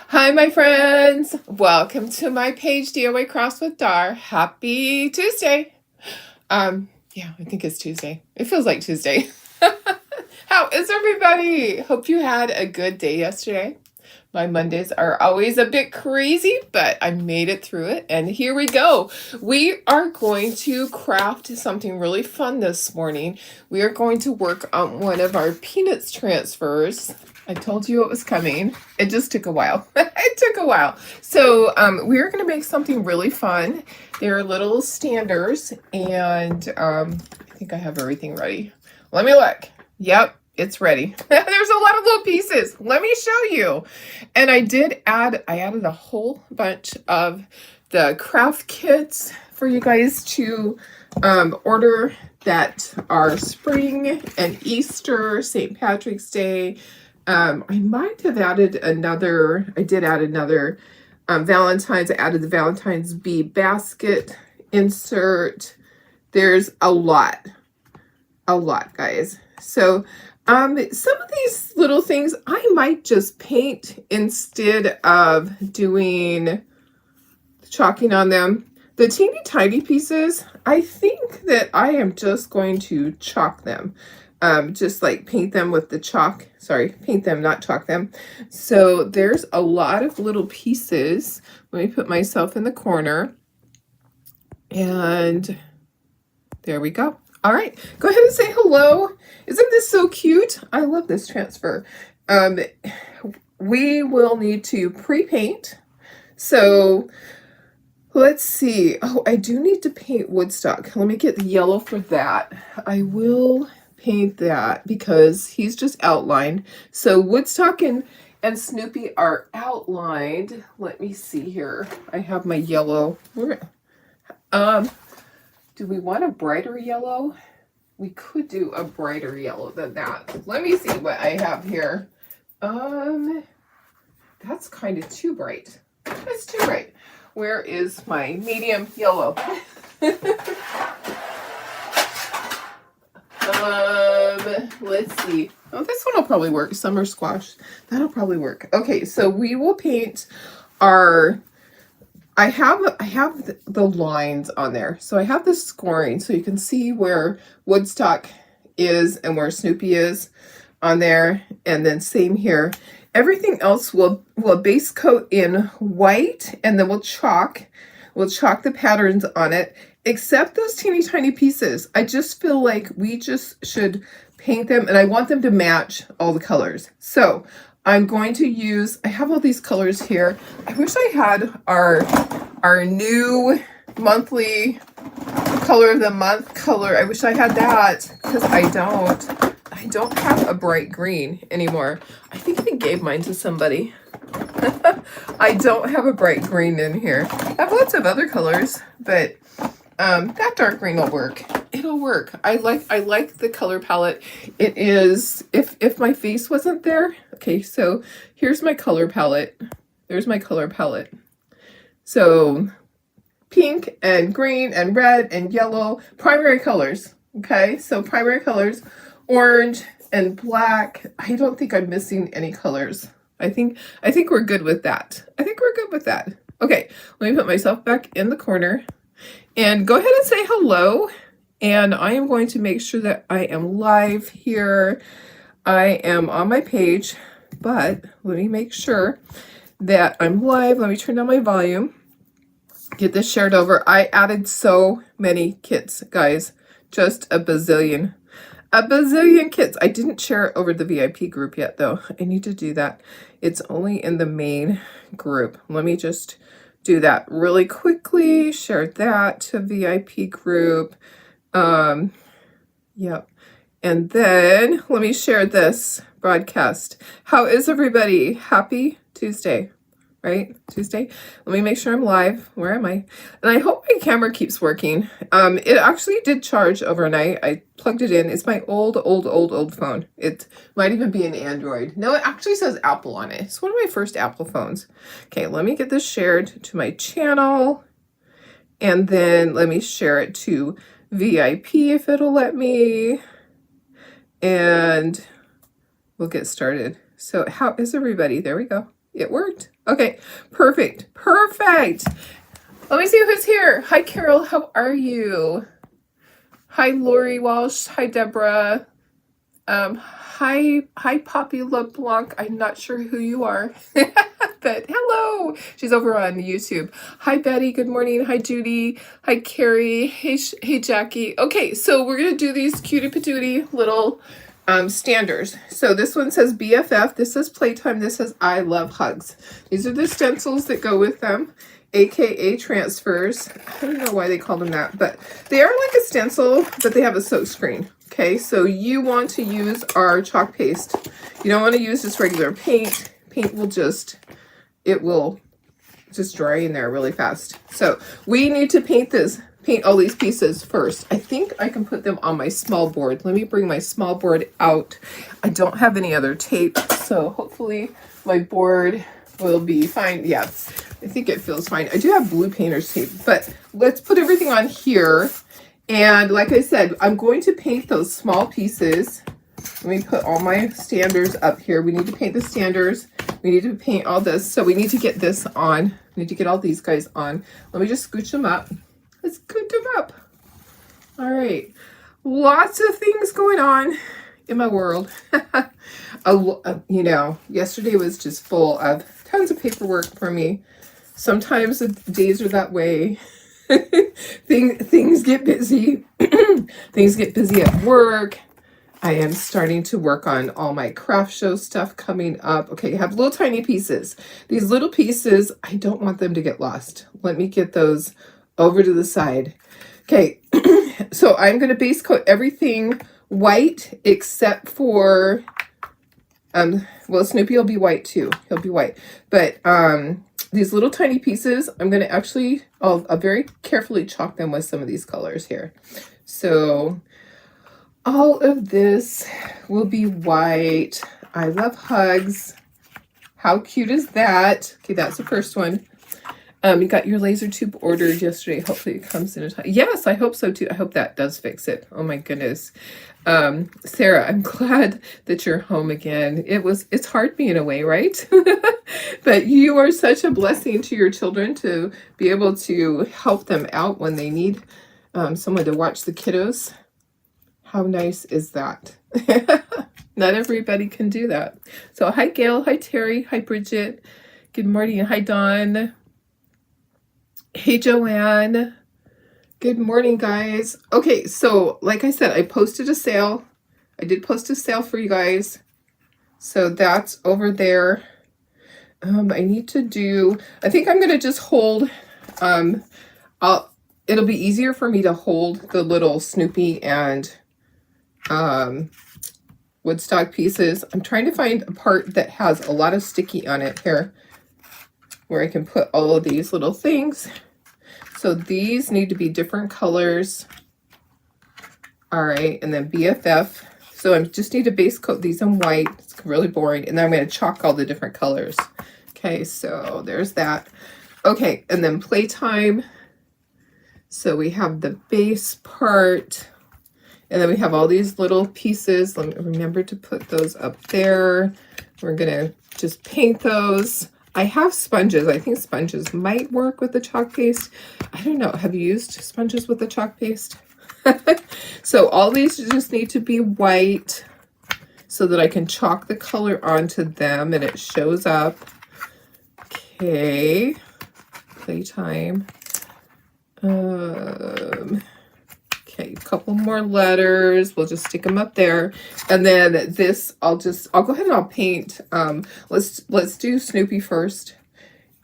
Hi, my friends. Welcome to my page, DIY Crafts with Dar. Happy Tuesday. Yeah, I think it's Tuesday. It feels like Tuesday. How is everybody? Hope you had a good day yesterday. My Mondays are always a bit crazy, but I made it through it, and here we go. We are going to craft something really fun this morning. We are going to work on one of our peanuts transfers. I told you it was coming. It just took a while. It took a while. So we're going to make something really fun. They're little standers, and I think I have everything ready. Let me look. Yep. It's ready. There's a lot of little pieces. Let me show you. And I added a whole bunch of the craft kits for you guys to order that are spring and Easter, St. Patrick's Day. I might have added another, I did add another Valentine's. I added the Valentine's bee basket insert. There's a lot, guys. So some of these little things I might just paint instead of doing chalking on them. The teeny tiny pieces, I think that I am just going to chalk them. Just like paint them with the chalk. Sorry, paint them, not chalk them. So there's a lot of little pieces. Let me put myself in the corner. And there we go. All right, go ahead and say hello. Isn't this so cute? I love this transfer. We will need to pre-paint. So let's see. Oh, I do need to paint Woodstock. Let me get the yellow for that. I will paint that because he's just outlined. So Woodstock and Snoopy are outlined. Let me see here. I have my yellow. Do we want a brighter yellow? We could do a brighter yellow than that. Let me see what I have here. That's kind of too bright. That's too bright. Where is my medium yellow? Let's see. Oh, this one will probably work. Summer squash. That'll probably work. Okay, so we will paint our... I have the lines on there. So I have the scoring so you can see where Woodstock is and where Snoopy is on there. And then same here. Everything else will base coat in white, and then we'll chalk the patterns on it, except those teeny tiny pieces. I just feel like we just should paint them, and I want them to match all the colors. So I'm going to use, I have all these colors here. I wish I had our new monthly color of the month color. I wish I had that because I don't have a bright green anymore. I think I gave mine to somebody. I don't have a bright green in here. I have lots of other colors, but that dark green will work. It'll work. I like the color palette. It is, if my face wasn't there. Okay, so here's my color palette. There's my color palette. So pink and green and red and yellow, primary colors. Okay, so primary colors, orange and black. I don't think I'm missing any colors. I think we're good with that. Okay, let me put myself back in the corner and go ahead and say hello. And I am going to make sure that I am live here. I am on my page, but let me make sure that I'm live. Let me turn down my volume. Get this shared over. I added so many kits, guys. Just a bazillion. A bazillion kits. I didn't share it over the VIP group yet, though. I need to do that. It's only in the main group. Let me just do that really quickly. Share that to VIP group. Yep. And then let me share this broadcast. How is everybody? Happy Tuesday, right? Tuesday. Let me make sure I'm live. Where am I? And I hope my camera keeps working. It actually did charge overnight. I plugged it in. It's my old phone. It might even be an Android. No, it actually says Apple on it. It's one of my first Apple phones. Okay, let me get this shared to my channel. And then let me share it to VIP if it'll let me. And we'll get started. So how is everybody? There we go. It worked. Okay, perfect. Perfect. Let me see who's here. Hi, Carol. How are you? Hi, Lori Walsh. Hi, Deborah. Hi, Poppy LeBlanc. I'm not sure who you are, but hello. She's over on YouTube. Hi, Betty. Good morning. Hi, Judy. Hi, Carrie. Hey, Jackie. Okay, so we're gonna do these cutie patootie little standers. So this one says BFF. This says Playtime. This says I Love Hugs. These are the stencils that go with them, aka transfers. I don't know why they call them that, but they are like a stencil, but they have a silk screen. Okay, so you want to use our chalk paste. You don't want to use just regular paint. Paint will just, it will just dry in there really fast. So we need to paint all these pieces first. I think I can put them on my small board. Let me bring my small board out. I don't have any other tape, so hopefully my board will be fine. Yeah, I think it feels fine. I do have blue painter's tape, but let's put everything on here. And like I said, I'm going to paint those small pieces. Let me put all my standers up here. We need to paint the standers. We need to paint all this. So we need to get this on. We need to get all these guys on. Let me just scooch them up. Let's scoot them up. All right. Lots of things going on in my world. You know, yesterday was just full of tons of paperwork for me. Sometimes the days are that way. Things get busy. Things get busy at work. I am starting to work on all my craft show stuff coming up. Okay, I have little tiny pieces. These little pieces, I don't want them to get lost. Let me get those over to the side. Okay, so I'm going to base coat everything white except for, well, Snoopy will be white too. He'll be white. But these little tiny pieces, I'm going to actually, I'll very carefully chalk them with some of these colors here. So all of this will be white. I love hugs. How cute is that? Okay, that's the first one. You got your laser tube ordered yesterday. Hopefully it comes in a time. Yes, I hope so too. I hope that does fix it. Oh my goodness. Sarah, I'm glad that you're home again. It's hard being away, right? But you are such a blessing to your children to be able to help them out when they need someone to watch the kiddos. How nice is that? Not everybody can do that. So hi, Gail. Hi, Terry. Hi, Bridget. Good morning. Hi, Dawn. Hey, Joanne. Good morning, guys. Okay, so like I said, I posted a sale. I did post a sale for you guys. So that's over there. I need to do, I think I'm going to just hold, it'll be easier for me to hold the little Snoopy and Woodstock pieces. I'm trying to find a part that has a lot of sticky on it here, where I can put all of these little things. So these need to be different colors. All right, and then BFF. So I just need to base coat these in white. It's really boring. And then I'm going to chalk all the different colors. Okay, so there's that. Okay, and then Playtime. So we have the base part. And then we have all these little pieces. Let me remember to put those up there. We're going to just paint those. I have sponges. I think sponges might work with the chalk paste. I don't know. Have you used sponges with the chalk paste? So all these just need to be white so that I can chalk the color onto them and it shows up. Okay. Playtime. Okay, a couple more letters. We'll just stick them up there. And then this, I'll go ahead and I'll paint. Let's do Snoopy first.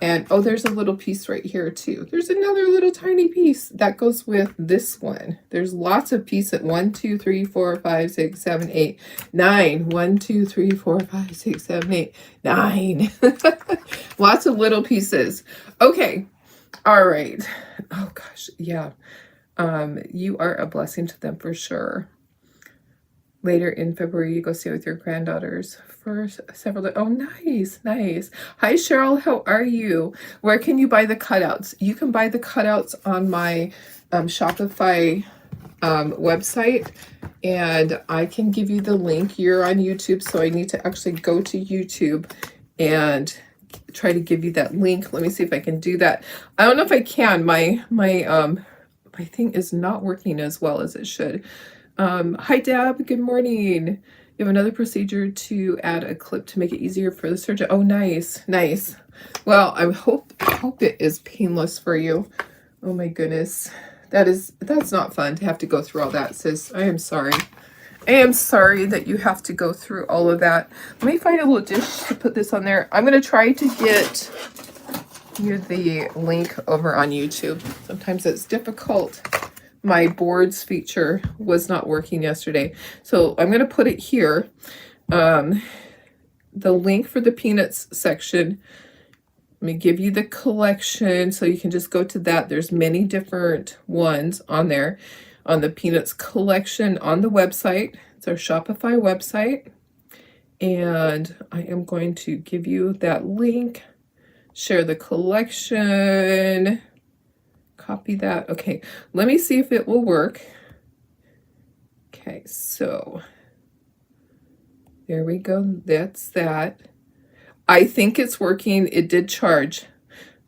And oh, there's a little piece right here too. There's another little tiny piece that goes with this one. There's lots of pieces. 1, 2, 3, 4, 5, 6, 7, 8, 9. 1, 2, 3, 4, 5, 6, 7, 8, 9. Lots of little pieces. Okay. All right. Oh gosh. Yeah. You are a blessing to them for sure. Later in February, you go stay with your granddaughters for several days. Oh, nice, nice. Hi, Cheryl. How are you? Where can you buy the cutouts? You can buy the cutouts on my Shopify website, and I can give you the link. You're on YouTube, so I need to actually go to YouTube and try to give you that link. Let me see if I can do that. I don't know if I can. My thing is not working as well as it should. Hi Deb, good morning. You have another procedure to add a clip to make it easier for the surgeon. Oh, nice, nice. Well, I hope it is painless for you. Oh my goodness. That's not fun to have to go through all that, sis. I am sorry. I am sorry that you have to go through all of that. Let me find a little dish to put this on there. I'm going to try to get you the link over on YouTube. Sometimes it's difficult. My boards feature was not working yesterday. So I'm going to put it here. The link for the peanuts section. Let me give you the collection so you can just go to that. There's many different ones on there on the peanuts collection on the website. It's our Shopify website. And I am going to give you that link. Share the collection. Copy that. Okay, let me see if it will work. Okay, so there we go. That's that. I think it's working. It did charge.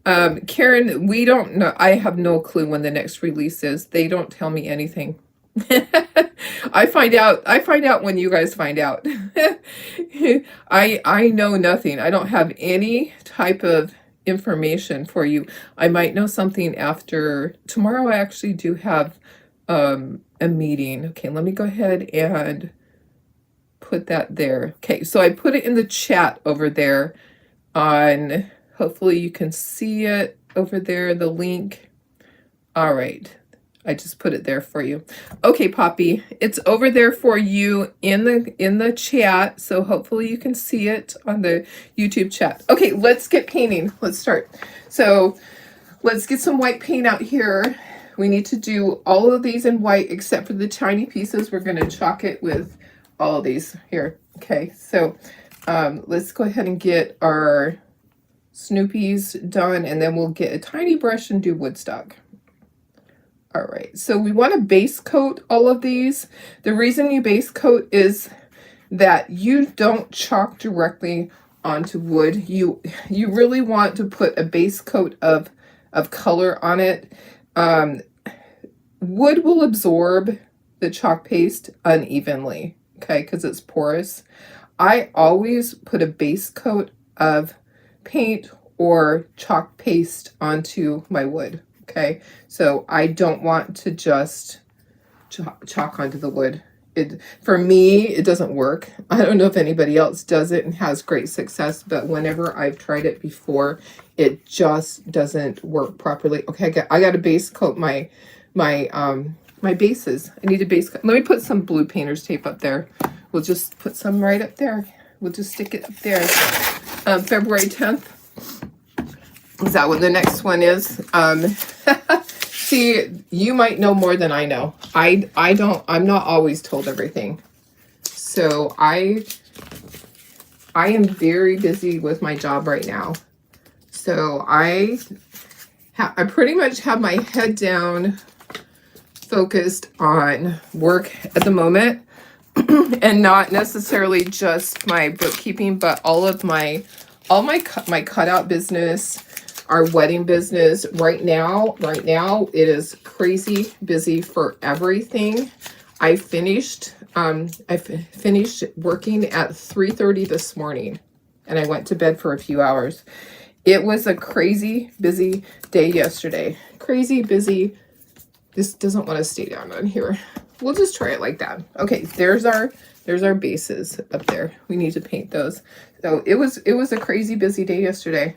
Karen, we don't know. I have no clue when the next release is. They don't tell me anything. I find out when you guys find out. I know nothing. I don't have any type of information for you. I might know something after tomorrow. I actually do have a meeting. Okay, let me go ahead and put that there. Okay, so I put it in the chat over there on, hopefully you can see it over there, the link. All right, I just put it there for you. Okay, Poppy, it's over there for you in the chat, so hopefully you can see it on the YouTube chat. Okay, let's get painting. Let's start. So let's get some white paint out here. We need to do all of these in white except for the tiny pieces. We're going to chalk it with all of these here. Okay, so let's go ahead and get our Snoopies done, and then we'll get a tiny brush and do Woodstock. All right, so we want to base coat all of these. The reason you base coat is that you don't chalk directly onto wood. You really want to put a base coat of color on it. Wood will absorb the chalk paste unevenly, okay, because it's porous. I always put a base coat of paint or chalk paste onto my wood, okay? So I don't want to just chalk onto the wood. For me, it doesn't work. I don't know if anybody else does it and has great success, but whenever I've tried it before, it just doesn't work properly. Okay, I got to base coat my bases. I need a base coat. Let me put some blue painter's tape up there. We'll just put some right up there. We'll just stick it up there. February 10th. Is that what the next one is? See, you might know more than I know. I'm not always told everything. So I am very busy with my job right now. So I pretty much have my head down, focused on work at the moment, and not necessarily just my bookkeeping, but all my cutout business, our wedding business. Right now it is crazy busy for everything. I finished working at 3:30 this morning, and I went to bed for a few hours. It was a crazy busy day yesterday. Crazy busy. This doesn't want to stay down on here. We'll just try it like that. Okay, there's our bases up there. We need to paint those. So it was a crazy busy day yesterday.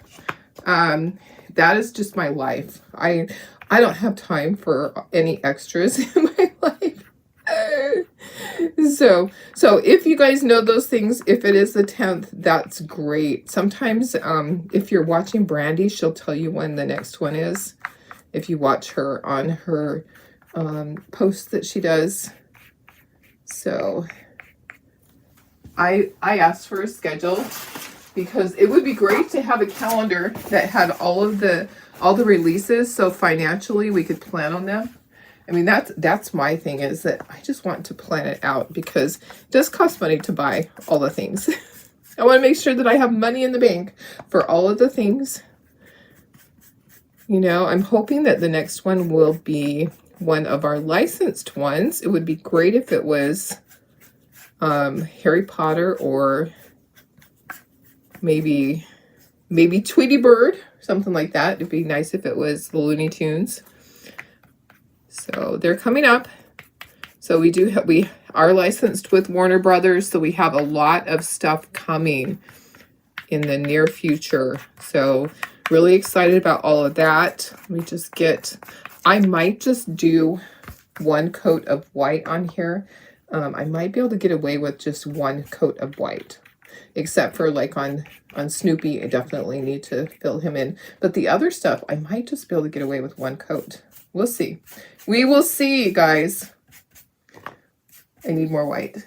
That is just my life. I don't have time for any extras in my life. So if you guys know those things, if it is the 10th, that's great. Sometimes if you're watching Brandy, she'll tell you when the next one is. If you watch her on her posts that she does. So I asked for a schedule because it would be great to have a calendar that had all the releases, so financially we could plan on them. I mean, that's my thing, is that I just want to plan it out because it does cost money to buy all the things. I want to make sure that I have money in the bank for all of the things. You know, I'm hoping that the next one will be one of our licensed ones. It would be great if it was Harry Potter, or maybe Tweety Bird, something like that. It'd be nice if it was the Looney Tunes. So they're coming up. So we are licensed with Warner Brothers, so we have a lot of stuff coming in the near future. So really excited about all of that. Let me just get, I might just do one coat of white on here. I might be able to get away with just one coat of white, except for like on Snoopy, I definitely need to fill him in. But the other stuff, I might just be able to get away with one coat. We'll see. We will see, guys. I need more white.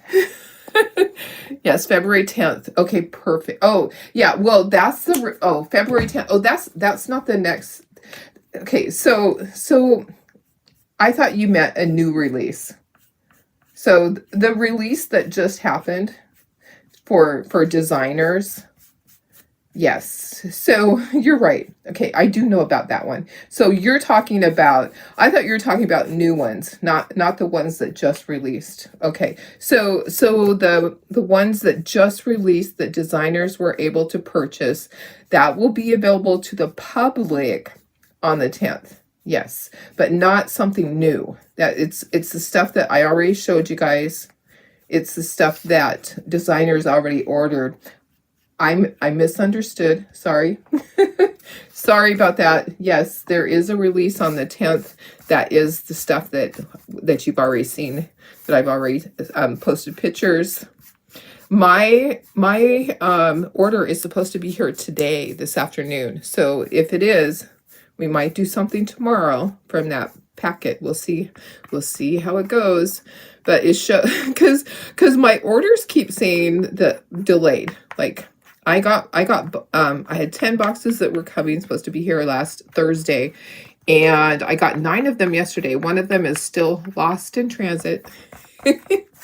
Yes, February 10th. Okay, perfect. Oh, yeah, well, that's the, oh, February 10th. Oh, that's not the next. Okay, so I thought you meant a new release. So the release that just happened for designers. Yes, so you're right. Okay, I do know about that one. So you're talking about, I thought you were talking about new ones, not the ones that just released. Okay, so the ones that just released that designers were able to purchase, that will be available to the public on the 10th. Yes, but not something new. That it's the stuff that I already showed you guys. It's the stuff that designers already ordered. I misunderstood. Sorry. Sorry about that. Yes, there is a release on the 10th. That is the stuff that you've already seen, that I've already posted pictures. My order is supposed to be here today, this afternoon. So if it is, we might do something tomorrow from that packet. We'll see how it goes. But it show because my orders keep saying that delayed. Like I had 10 boxes that were coming, supposed to be here last Thursday, and I got 9 of them yesterday. One of them is still lost in transit.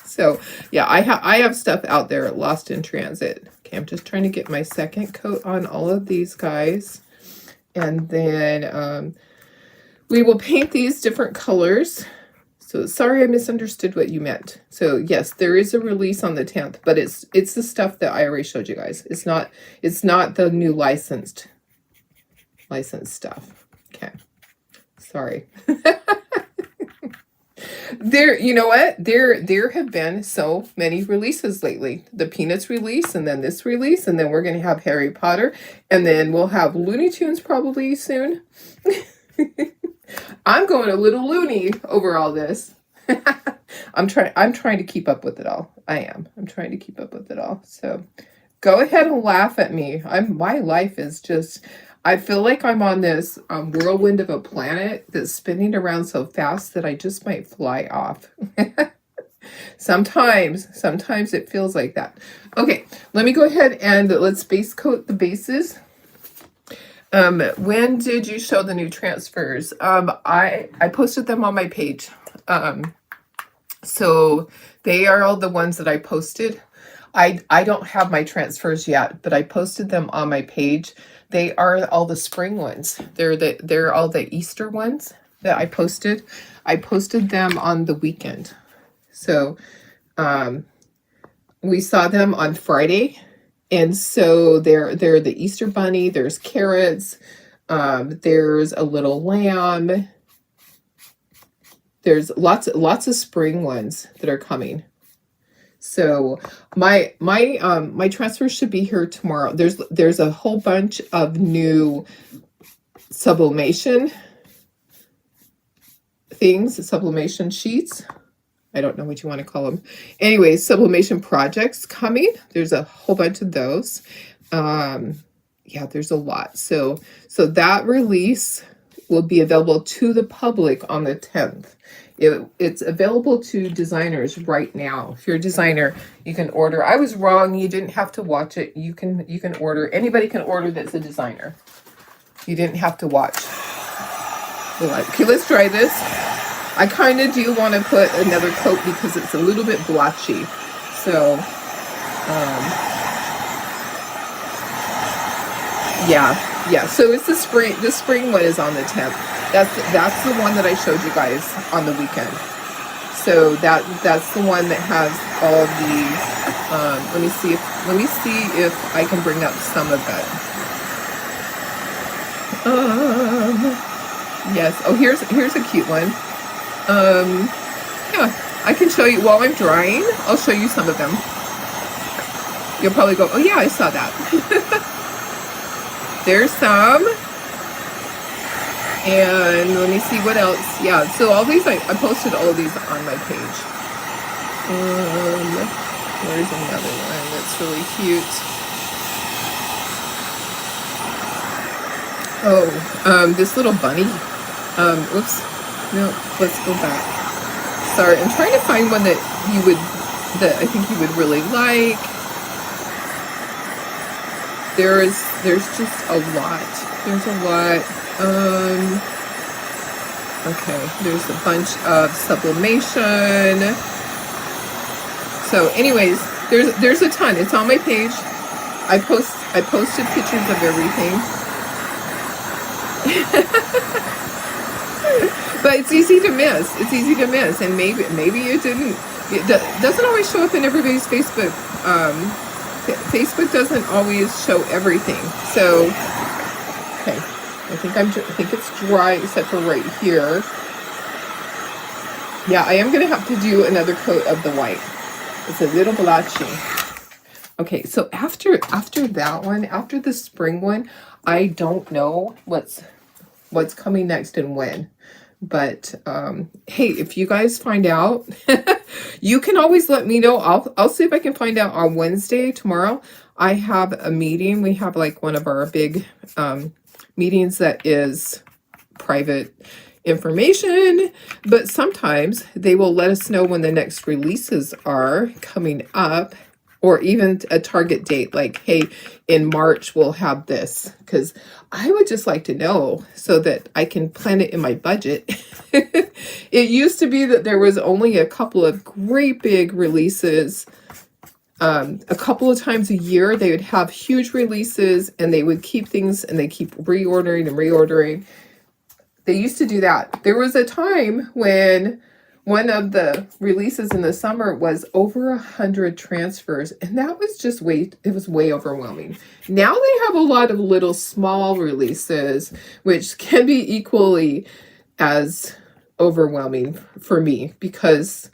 So yeah, I have stuff out there lost in transit. Okay, I'm just trying to get my second coat on all of these guys, and then we will paint these different colors. So sorry, I misunderstood what you meant. So yes, there is a release on the 10th, but it's the stuff that I already showed you guys. It's not the new licensed stuff. Okay. Sorry. You know what? There have been so many releases lately. The Peanuts release, and then this release, and then we're going to have Harry Potter, and then we'll have Looney Tunes probably soon. I'm going a little loony over all this. I'm trying to keep up with it all. I'm trying to keep up with it all. So go ahead and laugh at me. My life is just, I feel like I'm on this whirlwind of a planet that's spinning around so fast that I just might fly off. Sometimes it feels like that. Okay, let me go ahead and let's base coat the bases. When did you show the new transfers? I posted them on my page. So they are all the ones that I posted. I don't have my transfers yet, but I posted them on my page. They are all the spring ones. They're all the Easter ones that I posted. I posted them on the weekend. So, we saw them on Friday. And so they're the Easter bunny, there's carrots, there's a little lamb. There's lots of spring ones that are coming. So my transfer should be here tomorrow. There's a whole bunch of new sublimation things, sublimation sheets. I don't know what you want to call them. Anyways, sublimation projects coming. There's a whole bunch of those. Yeah, there's a lot. So that release will be available to the public on the 10th. It's available to designers right now. If you're a designer, you can order. I was wrong. You didn't have to watch it. You can order. Anybody can order that's a designer. You didn't have to watch. Okay, let's try this. I kind of do want to put another coat because it's a little bit blotchy. So, Yeah, yeah. So it's the spring. The spring one is on the 10th. That's the one that I showed you guys on the weekend. So that's the one that has all these. Let me see if I can bring up some of that. Yes. Oh, here's a cute one. Yeah, I can show you while I'm drying. I'll show you some of them. You'll probably go, oh yeah, I saw that. There's some. And let me see what else. Yeah, so all these, I posted all of these on my page. There's another one that's really cute. Oh, this little bunny. Oops. No, let's go back. Sorry, I'm trying to find one that I think you would really like. There's just a lot. There's a lot. Okay, there's a bunch of sublimation. So anyways, there's a ton. It's on my page. I posted pictures of everything. But it's easy to miss. It's easy to miss, and maybe it didn't. It doesn't always show up in everybody's Facebook. Facebook doesn't always show everything. So, okay, I think it's dry except for right here. Yeah, I am gonna have to do another coat of the white. It's a little blotchy. Okay, so after that one, after the spring one, I don't know what's coming next and when. But hey, if you guys find out, you can always let me know. I'll see if I can find out on Wednesday, tomorrow. I have a meeting. We have like one of our big meetings that is private information, but sometimes they will let us know when the next releases are coming up, or even a target date, like, hey, in March we'll have this, because I would just like to know so that I can plan it in my budget. It used to be that there was only a couple of great big releases. A couple of times a year, they would have huge releases, and they would keep things, and they keep reordering and reordering. They used to do that. There was a time when one of the releases in the summer was over 100 transfers, and that was just it was way overwhelming. Now they have a lot of little small releases, which can be equally as overwhelming for me, because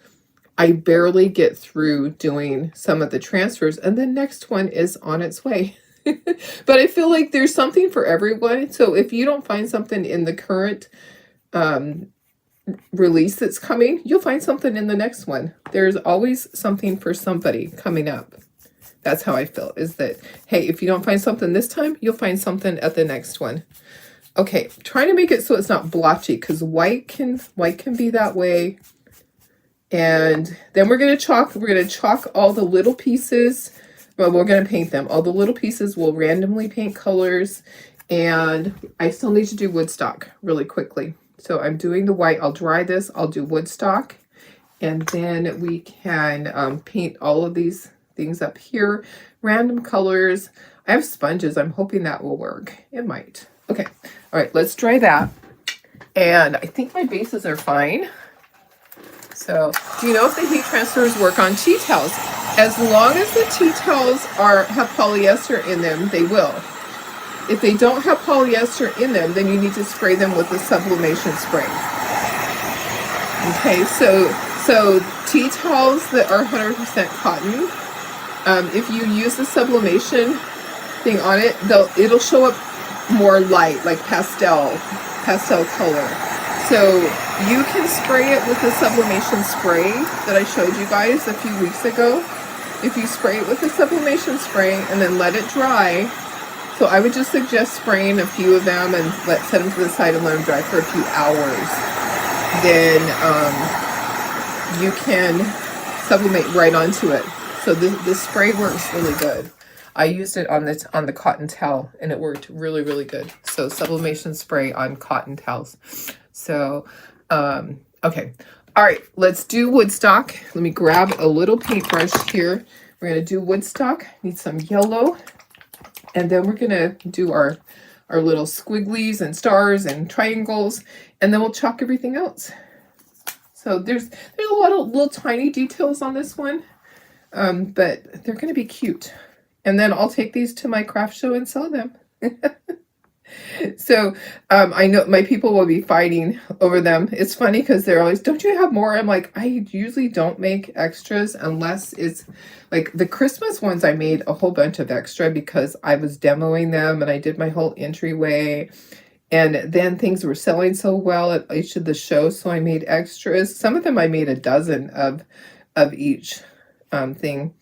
I barely get through doing some of the transfers, and the next one is on its way. But I feel like there's something for everyone. So if you don't find something in the current release that's coming, you'll find something in the next one. There's always something for somebody coming up. That's how I feel, is that, hey, if you don't find something this time, you'll find something at the next one. Okay, trying to make it so it's not blotchy, because white can be that way. And then we're going to chalk all the little pieces. Well, we're going to paint them. All the little pieces will randomly paint colors. And I still need to do woodstock really quickly. So I'm doing the white. I'll dry this. I'll do woodstock. And then we can paint all of these things up here. Random colors. I have sponges. I'm hoping that will work. It might. Okay. All right. Let's dry that. And I think my bases are fine. So, do you know if the heat transfers work on tea towels? As long as the tea towels have polyester in them, they will. If they don't have polyester in them, then you need to spray them with the sublimation spray. Okay, so tea towels that are 100% cotton, if you use the sublimation thing on it, it'll show up more light, like pastel color. So you can spray it with the sublimation spray that I showed you guys a few weeks ago. If you spray it with the sublimation spray and then let it dry, so I would just suggest spraying a few of them and set them to the side and let them dry for a few hours. Then you can sublimate right onto it. So the spray works really good. I used it on the cotton towel, and it worked really, really good. So sublimation spray on cotton towels. So, okay. All right, let's do woodstock. Let me grab a little paintbrush here. We're going to do woodstock. Need some yellow. And then we're going to do our little squigglies and stars and triangles, and then we'll chalk everything else. So there's a lot of little tiny details on this one, but they're going to be cute. And then I'll take these to my craft show and sell them. So I know my people will be fighting over them. It's funny because they're always, don't you have more? I'm like, I usually don't make extras unless it's like the Christmas ones. I made a whole bunch of extra because I was demoing them and I did my whole entryway. And then things were selling so well at each of the shows, so I made extras. Some of them I made a dozen of each thing.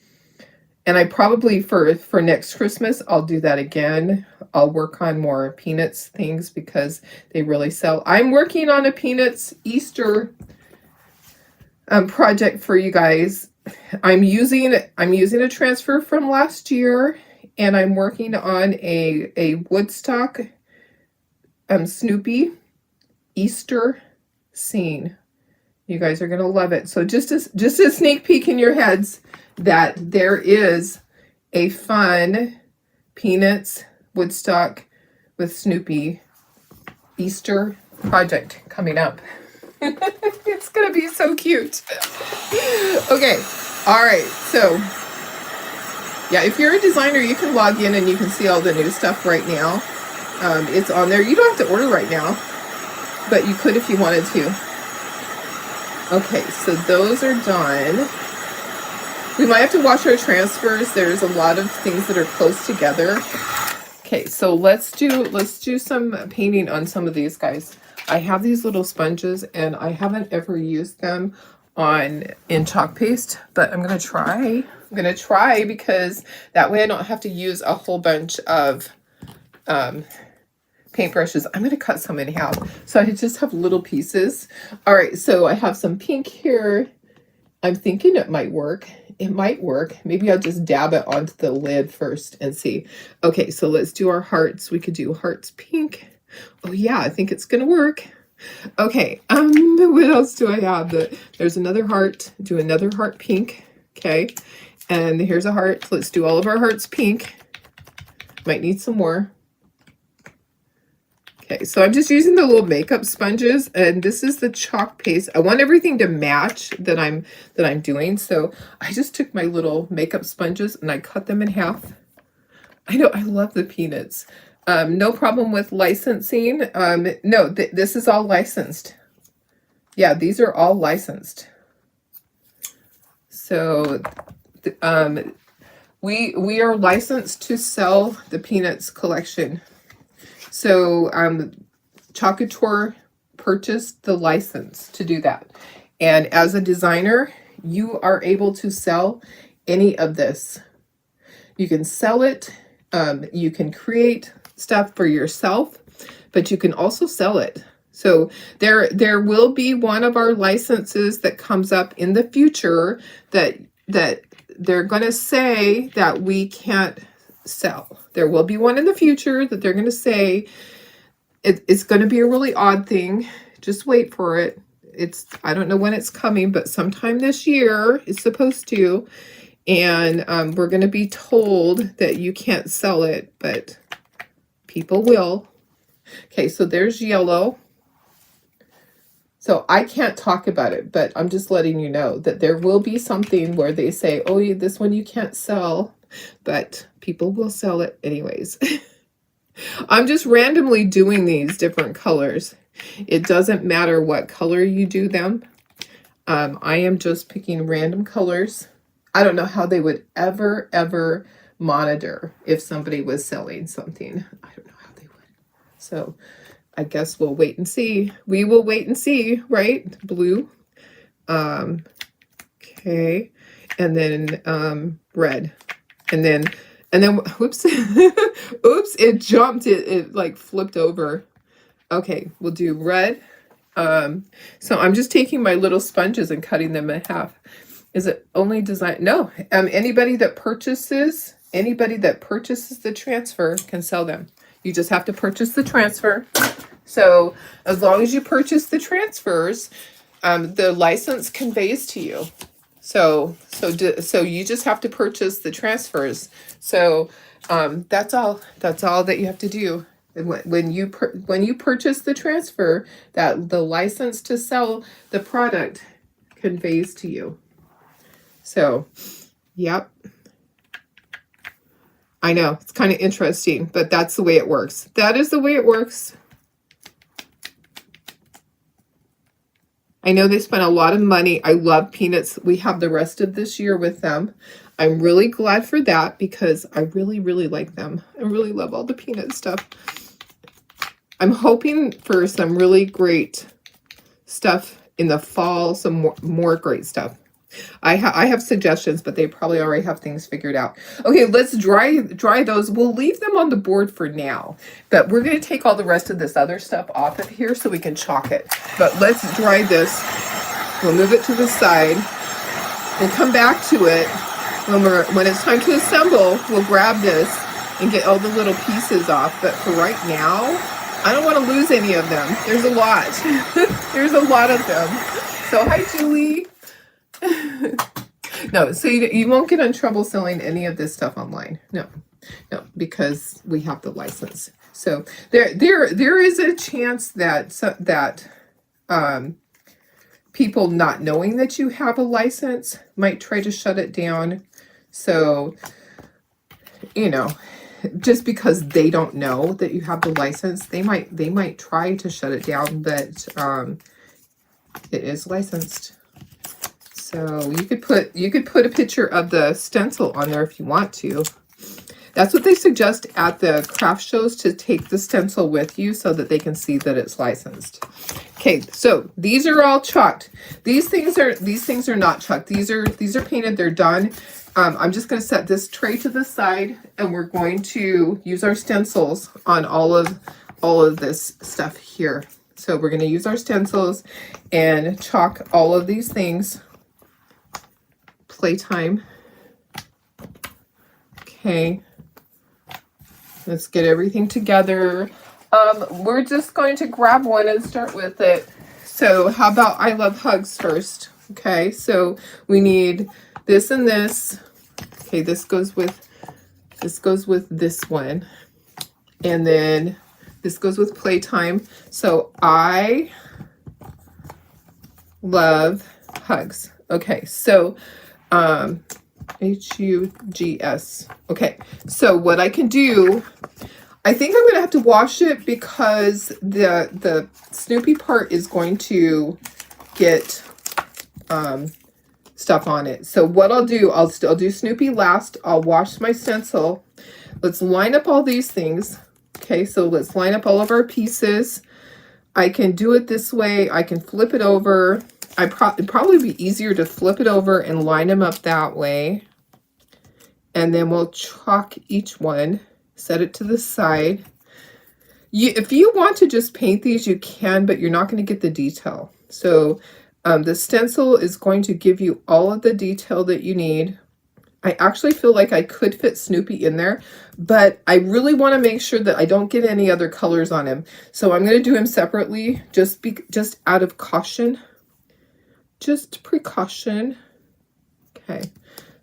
And I probably, for next Christmas, I'll do that again. I'll work on more Peanuts things because they really sell. I'm working on a Peanuts Easter project for you guys. I'm using a transfer from last year, and I'm working on a Woodstock Snoopy Easter scene. You guys are gonna love it. So just a sneak peek in your heads that there is a fun Peanuts Woodstock with Snoopy Easter project coming up. It's gonna be so cute. Okay, all right, so yeah, if you're a designer, you can log in and you can see all the new stuff right now. It's on there. You don't have to order right now, but you could if you wanted to. Okay, so those are done. We might have to watch our transfers. There's a lot of things that are close together. Okay, so let's do some painting on some of these guys. I have these little sponges and I haven't ever used them in chalk paste, but I'm gonna try. I'm gonna try because that way I don't have to use a whole bunch of paintbrushes. I'm going to cut some in half so I just have little pieces. All right, so I have some pink here. I'm thinking it might work. It might work. Maybe I'll just dab it onto the lid first and see. Okay, so let's do our hearts. We could do hearts pink. Oh yeah, I think it's going to work. Okay, what else do I have? There's another heart. Do another heart pink. Okay, and here's a heart. Let's do all of our hearts pink. Might need some more. Okay, so I'm just using the little makeup sponges, and this is the chalk paste. I want everything to match that I'm doing, so I just took my little makeup sponges and I cut them in half. I know, I love the Peanuts. No problem with licensing. No, this is all licensed. Yeah, these are all licensed. So we are licensed to sell the Peanuts collection. So Chalkator purchased the license to do that. And as a designer, you are able to sell any of this. You can sell it. You can create stuff for yourself, but you can also sell it. So there will be one of our licenses that comes up in the future that they're going to say that we can't sell. There will be one in the future that they're going to say it's going to be a really odd thing. Just wait for it. I don't know when it's coming, but sometime this year it's supposed to. And we're going to be told that you can't sell it, but people will. Okay, so there's yellow. So I can't talk about it, but I'm just letting you know that there will be something where they say, oh, this one you can't sell, but people will sell it anyways. I'm just randomly doing these different colors. It doesn't matter what color you do them. I am just picking random colors. I don't know how they would ever monitor if somebody was selling something. I don't know how they would. So I guess we'll wait and see. We will wait and see, right? Blue. Okay. And then red. And then whoops. Oops, it jumped. It like flipped over. Okay, we'll do red. So I'm just taking my little sponges and cutting them in half. Is it only design? No. Anybody that purchases the transfer can sell them. You just have to purchase the transfer. So as long as you purchase the transfers, the license conveys to you. So you just have to purchase the transfers. So that's all that you have to do. When you purchase the transfer, that the license to sell the product conveys to you. So, yep. I know, it's kind of interesting, but that's the way it works. That is the way it works. I know they spent a lot of money. I love Peanuts. We have the rest of this year with them. I'm really glad for that because I really, really like them. I really love all the Peanut stuff. I'm hoping for some really great stuff in the fall, some more great stuff. I have suggestions, but they probably already have things figured out. Okay, let's dry those. We'll leave them on the board for now, but we're going to take all the rest of this other stuff off of here so we can chalk it. But let's dry this. We'll move it to the side. We'll come back to it when it's time to assemble. We'll grab this and get all the little pieces off. But for right now, I don't want to lose any of them. There's a lot. There's a lot of them. So hi, Julie. No, so you won't get in trouble selling any of this stuff online. No, because we have the license. So there is a chance that people not knowing that you have a license might try to shut it down. So, just because they don't know that you have the license, they might try to shut it down, but it is licensed. So you could put a picture of the stencil on there if you want to. That's what they suggest at the craft shows, to take the stencil with you so that they can see that it's licensed. Okay, so these are all chalked. These things are not chalked. These are painted. They're done. I'm just going to set this tray to the side, and we're going to use our stencils on all of this stuff here. So we're going to use our stencils and chalk all of these things. Playtime. Okay. Let's get everything together. We're just going to grab one and start with it. So how about I Love Hugs first? Okay, so we need this and this. Okay, this goes with this one. And then this goes with Playtime. So I love hugs. Okay, so Hugs. Okay, so what I can do, I think I'm gonna have to wash it because the Snoopy part is going to get stuff on it. So what I'll do, I'll do Snoopy last. I'll wash my stencil. Let's line up all these things. Okay, so let's line up all of our pieces. I can do it this way. I can flip it over. It'd probably be easier to flip it over and line them up that way. And then we'll chalk each one, set it to the side. If you want to just paint these, you can, but you're not going to get the detail. So the stencil is going to give you all of the detail that you need. I actually feel like I could fit Snoopy in there, but I really want to make sure that I don't get any other colors on him. So I'm going to do him separately, just out of caution. Just precaution. Okay,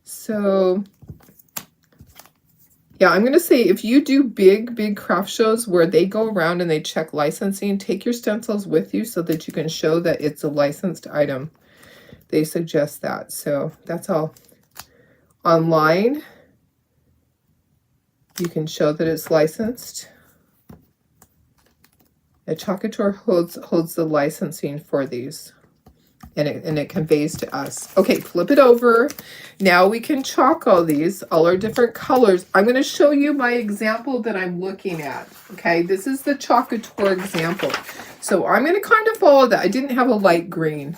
so yeah, I'm going to say if you do big craft shows where they go around and they check licensing, take your stencils with you so that you can show that it's a licensed item. They suggest that. So that's all. Online, you can show that it's licensed. A Chalkator holds the licensing for these. And it conveys to us. Okay, flip it over. Now we can chalk all these, all our different colors. I'm going to show you my example that I'm looking at. Okay, this is the Chalkator example. So I'm going to kind of follow that. I didn't have a light green.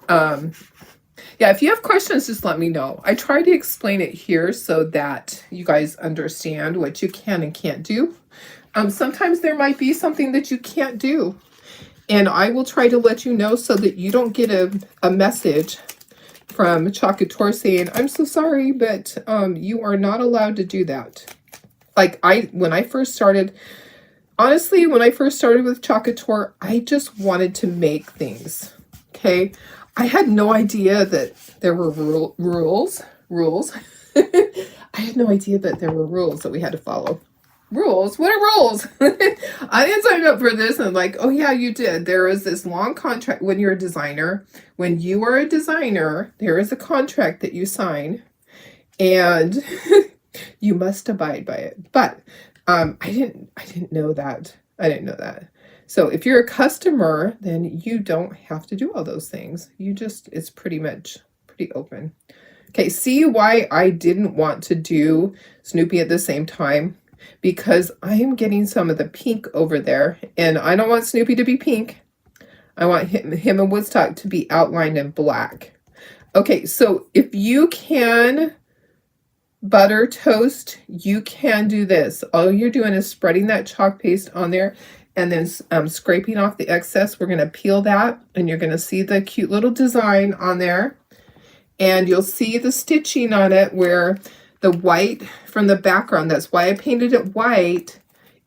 Yeah, if you have questions, just let me know. I try to explain it here so that you guys understand what you can and can't do. Sometimes there might be something that you can't do. And I will try to let you know so that you don't get a message from Chalkator saying, I'm so sorry, but you are not allowed to do that. Like when I first started, honestly, when I first started with Chalkator, I just wanted to make things. Okay. I had no idea that there were rules. I had no idea that there were rules that we had to follow. Rules? What are rules? I didn't sign up for this. And I'm like, oh yeah, you did. There is this long contract when you're a designer. When you are a designer, there is a contract that you sign, and you must abide by it. But I didn't know that. I didn't know that. So if you're a customer, then you don't have to do all those things. It's pretty open. Okay, see why I didn't want to do Snoopy at the same time? Because I am getting some of the pink over there, and I don't want Snoopy to be pink. I want him and Woodstock to be outlined in black. Okay, so if you can butter toast, you can do this. All you're doing is spreading that chalk paste on there and then scraping off the excess. We're going to peel that, and you're going to see the cute little design on there. And you'll see the stitching on it where the white from the background, that's why I painted it white,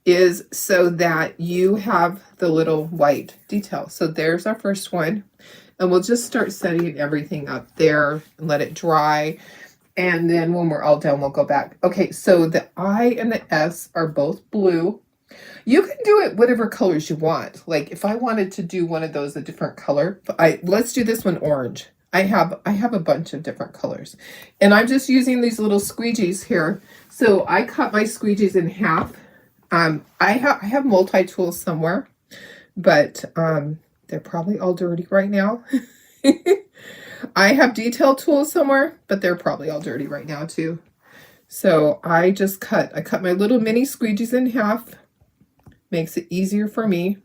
is so that you have the little white detail. So there's our first one. And we'll just start setting everything up there and let it dry. And then when we're all done, we'll go back. Okay, so the I and the S are both blue. You can do it whatever colors you want. Like if I wanted to do one of those a different color, let's do this one orange. I have a bunch of different colors, and I'm just using these little squeegees here. So I cut my squeegees in half. I have multi-tools somewhere, but they're probably all dirty right now. I have detail tools somewhere, but they're probably all dirty right now too. So I cut my little mini squeegees in half. Makes it easier for me.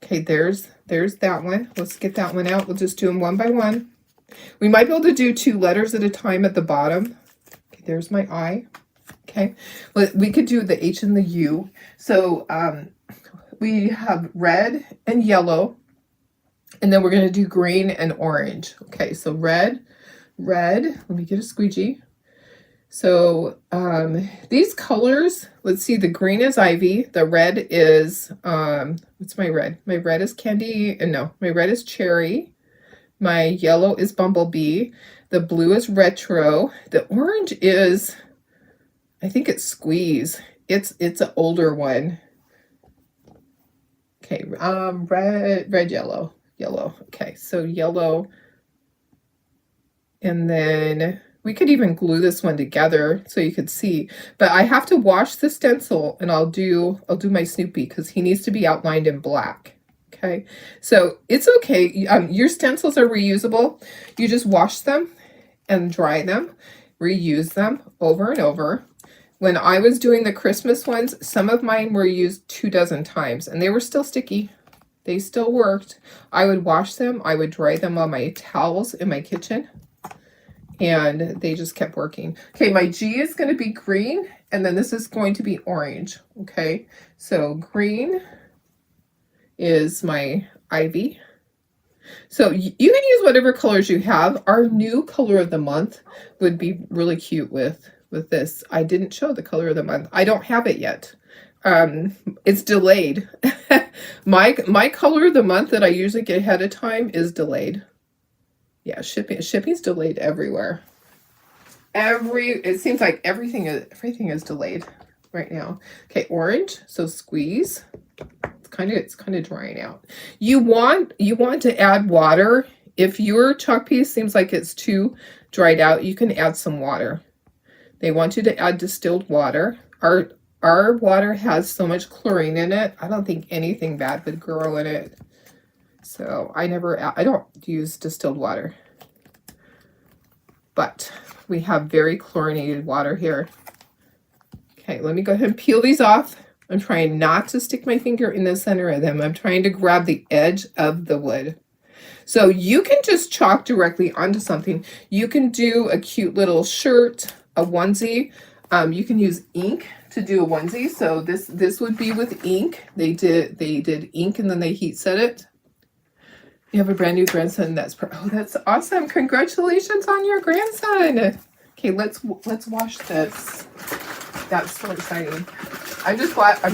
Okay, there's that one. Let's get that one out. We'll just do them one by one. We might be able to do 2 letters at a time at the bottom. Okay, there's my I. Okay, we could do the H and the U. So we have red and yellow, and then we're going to do green and orange. Okay, so red. Let me get a squeegee. So these colors, let's see, the green is ivy, the red is, what's my red? My red is candy, no, my red is cherry, my yellow is bumblebee, the blue is retro, the orange is, I think it's squeeze, it's an older one. Okay, red, yellow, okay, so yellow, and then we could even glue this one together so you could see, but I have to wash the stencil, and I'll do my Snoopy because he needs to be outlined in black. Okay, so it's okay. Your stencils are reusable. You just wash them and dry them, reuse them over and over. When I was doing the Christmas ones, some of mine were used 24 times, and they were still sticky. They still worked. I would wash them. I would dry them on my towels in my kitchen. And they just kept working. Okay, my G is going to be green, and then this is going to be orange. Okay, so green is my ivy. So you can use whatever colors you have. Our new color of the month would be really cute with this. I didn't show the color of the month. I don't have it yet. It's delayed. my color of the month that I usually get ahead of time is delayed. Yeah, shipping's delayed everywhere. It seems like everything is delayed right now. Okay, orange. So squeeze. It's kind of drying out. You want to add water. If your chalk piece seems like it's too dried out, you can add some water. They want you to add distilled water. Our water has so much chlorine in it. I don't think anything bad would grow in it. So I don't use distilled water, but we have very chlorinated water here. Okay, let me go ahead and peel these off. I'm trying not to stick my finger in the center of them. I'm trying to grab the edge of the wood. So you can just chalk directly onto something. You can do a cute little shirt, a onesie. You can use ink to do a onesie. So this would be with ink. They did ink, and then they heat set it. You have a brand new grandson. That's awesome. Congratulations on your grandson. Okay, let's wash this. That's so exciting. I'm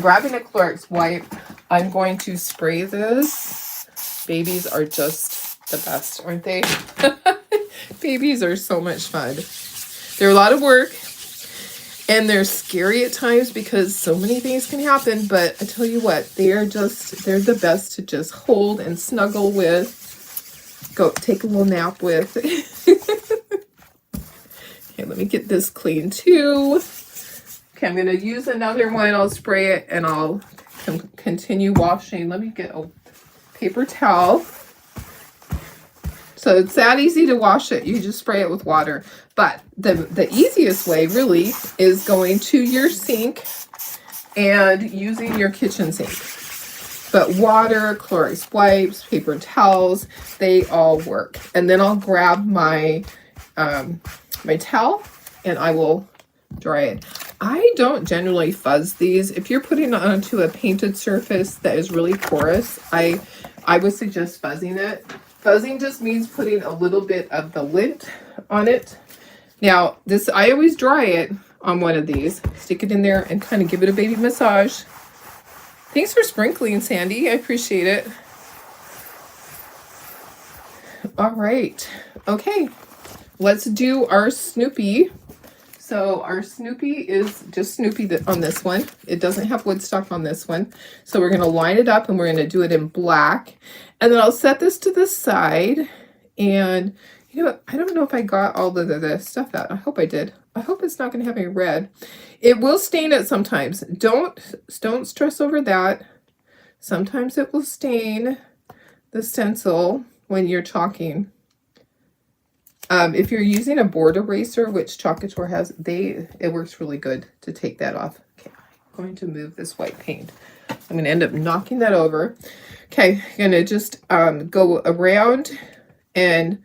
grabbing a Clorox wipe. I'm going to spray this. Babies are just the best, aren't they? Babies are so much fun. They're a lot of work, and they're scary at times because so many things can happen, but I tell you what, they're the best to just hold and snuggle with, go take a little nap with. Okay, let me get this clean too. Okay, I'm going to use another one. I'll spray it and I'll continue washing. Let me get a paper towel. So it's that easy to wash it. You just spray it with water. But the easiest way really is going to your sink and using your kitchen sink. But water, Clorox wipes, paper towels, they all work. And then I'll grab my my towel and I will dry it. I don't generally fuzz these. If you're putting it onto a painted surface that is really porous, I would suggest fuzzing it. Fuzzing just means putting a little bit of the lint on it. Now, this, I always dry it on one of these. Stick it in there and kind of give it a baby massage. Thanks for sprinkling, Sandy. I appreciate it. All right. Okay. Let's do our Snoopy. So our Snoopy is just Snoopy on this one. It doesn't have Woodstock on this one. So we're going to line it up and we're going to do it in black. And then I'll set this to the side. And you know what? I don't know if I got all the stuff out. I hope I did. I hope it's not going to have any red. It will stain it sometimes. Don't stress over that. Sometimes it will stain the stencil when you're chalking. If you're using a board eraser, which Chalkator has, it works really good to take that off. Okay, I'm going to move this white paint. I'm going to end up knocking that over. Okay, I'm going to just go around, and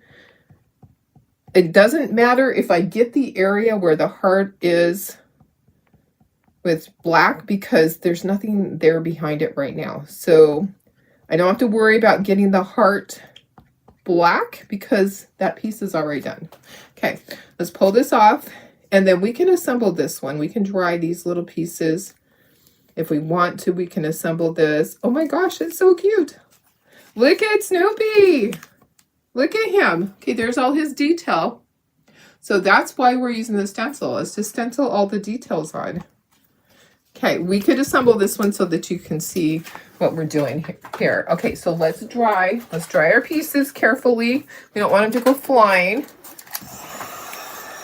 it doesn't matter if I get the area where the heart is with black because there's nothing there behind it right now. So I don't have to worry about getting the heart black because that piece is already done. Okay, let's pull this off and then we can assemble this one. We can dry these little pieces. If we want to, we can assemble this. Oh my gosh, it's so cute. Look at Snoopy. Look at him. Okay, there's all his detail. So that's why we're using the stencil, is to stencil all the details on. Okay, we could assemble this one so that you can see what we're doing here. Okay, so let's dry our pieces carefully. We don't want them to go flying.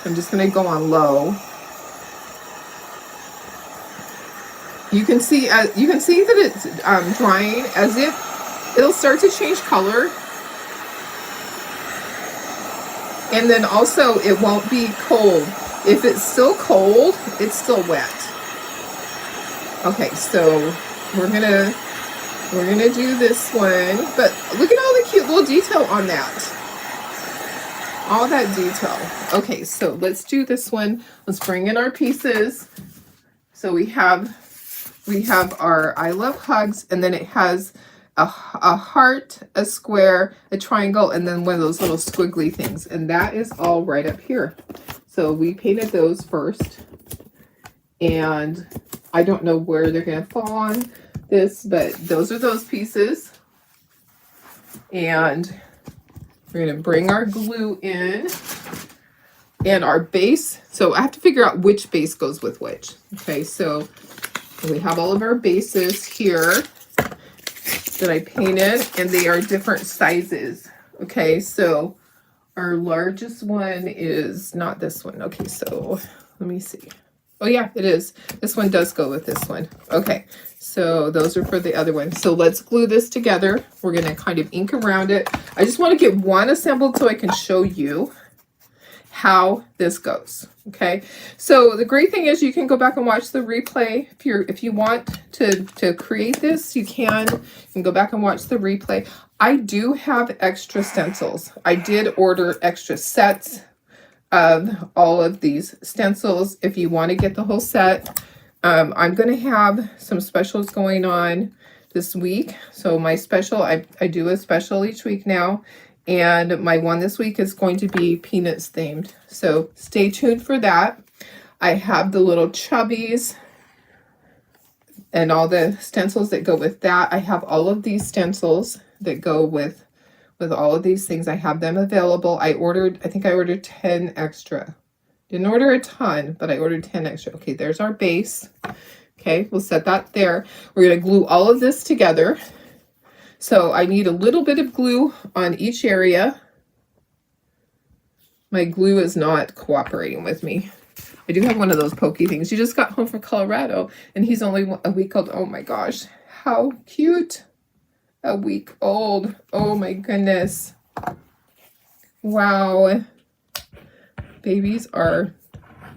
I'm just going to go on low. You can see that it's drying as if it'll start to change color. And then also it won't be cold. If it's still cold, it's still wet. Okay, so we're gonna do this one, but look at all the cute little detail on that. All that detail. Okay, so let's do this one. Let's bring in our pieces. So we have our I Love Hugs, and then it has a heart, a square, a triangle, and then one of those little squiggly things, and that is all right up here. So we painted those first, and I don't know where they're going to fall on this, but those are those pieces. And we're going to bring our glue in and our base. So I have to figure out which base goes with which. Okay, so we have all of our bases here that I painted, and they are different sizes. Okay, so our largest one is not this one. Okay, so let me see. Oh yeah, it is. This one does go with this one. Okay, so those are for the other one. So let's glue this together. We're going to kind of ink around it. I just want to get one assembled so I can show you how this goes. Okay, so the great thing is you can go back and watch the replay. If you want to create this, you can go back and watch the replay. I do have extra stencils. I did order extra sets of all of these stencils if you want to get the whole set. I'm going to have some specials going on this week. So my special, I do a special each week now. And my one this week is going to be Peanuts themed. So stay tuned for that. I have the little chubbies and all the stencils that go with that. I have all of these stencils that go with with all of these things. I have them available. I think I ordered 10 extra. Didn't order a ton, but I ordered 10 extra. Okay, there's our base. Okay, we'll set that there. We're going to glue all of this together. So I need a little bit of glue on each area. My glue is not cooperating with me. I do have one of those pokey things. He just got home from Colorado and he's only a week old. Oh my gosh, how cute. A week old. Oh my goodness. Wow. Babies are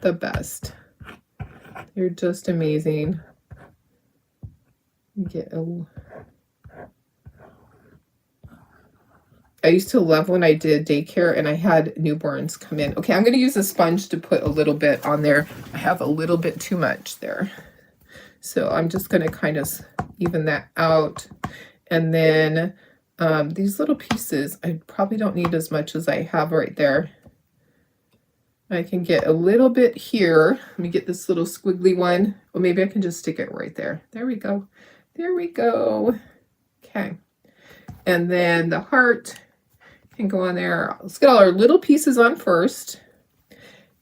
the best. They're just amazing. I used to love when I did daycare and I had newborns come in. Okay, I'm going to use a sponge to put a little bit on there. I have a little bit too much there. So I'm just going to kind of even that out. And then these little pieces, I probably don't need as much as I have right there. I can get a little bit here. Let me get this little squiggly one. Or maybe I can just stick it right there. There we go. There we go. Okay. And then the heart can go on there. Let's get all our little pieces on first.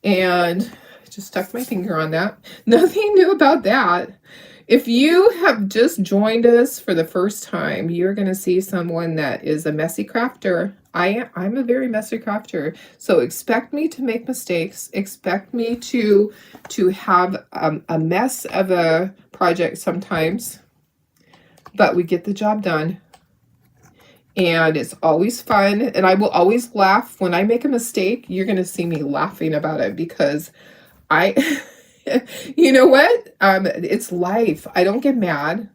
And I just stuck my finger on that. Nothing new about that. If you have just joined us for the first time, you're going to see someone that is a messy crafter. I'm a very messy crafter. So expect me to make mistakes. Expect me to have a mess of a project sometimes. But we get the job done. And it's always fun. And I will always laugh. When I make a mistake, you're going to see me laughing about it because you know what? It's life. I don't get mad.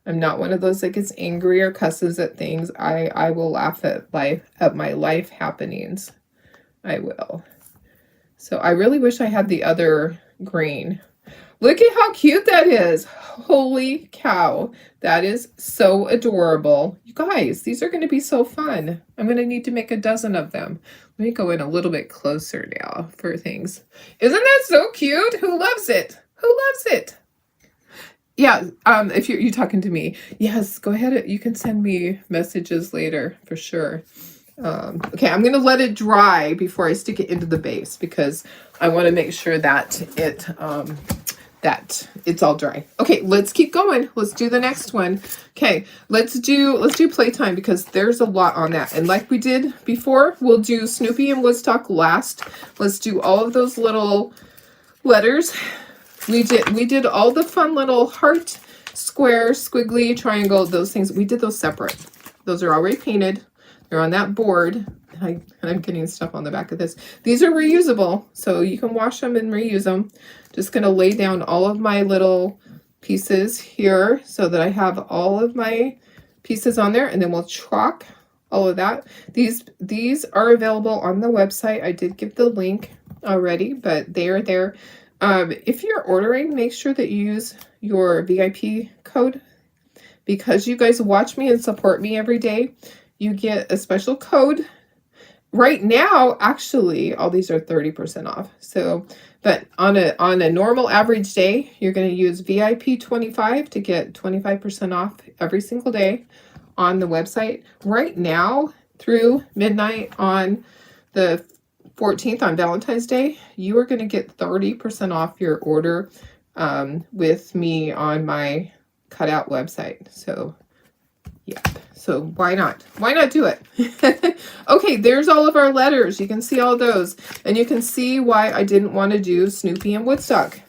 I'm not one of those that gets angry or cusses at things. I will laugh at my life happenings. I will. So I really wish I had the other green. Look at how cute that is. Holy cow. That is so adorable. You guys, these are going to be so fun. I'm going to need to make a dozen of them. Let me go in a little bit closer now for things. Isn't that so cute? Who loves it? Who loves it? Yeah, if you're talking to me, yes, go ahead. You can send me messages later for sure. Okay, I'm going to let it dry before I stick it into the base because I want to make sure that it's all dry. Okay, let's keep going. Let's do the next one. Okay, let's do Playtime because there's a lot on that. And like we did before, we'll do Snoopy and Woodstock last. Let's do all of those little letters. We did all the fun little heart, square, squiggly, triangle, those things. We did those separate. Those are already painted. They're on that board. And I'm getting stuff on the back of this. These are reusable, so you can wash them and reuse them. Just going to lay down all of my little pieces here so that I have all of my pieces on there, and then we'll chalk all of that. These are available on the website. I did give the link already, but they are there. If you're ordering, make sure that you use your VIP code because you guys watch me and support me every day. You get a special code. Right now, actually, all these are 30% off. So, but on a normal average day, you're going to use VIP 25 to get 25% off every single day on the website. Right now, through midnight on the 14th on Valentine's Day, you are going to get 30% off your order with me on my cutout website. So, yeah. So why not? Why not do it? Okay, there's all of our letters. You can see all those. And you can see why I didn't want to do Snoopy and Woodstock.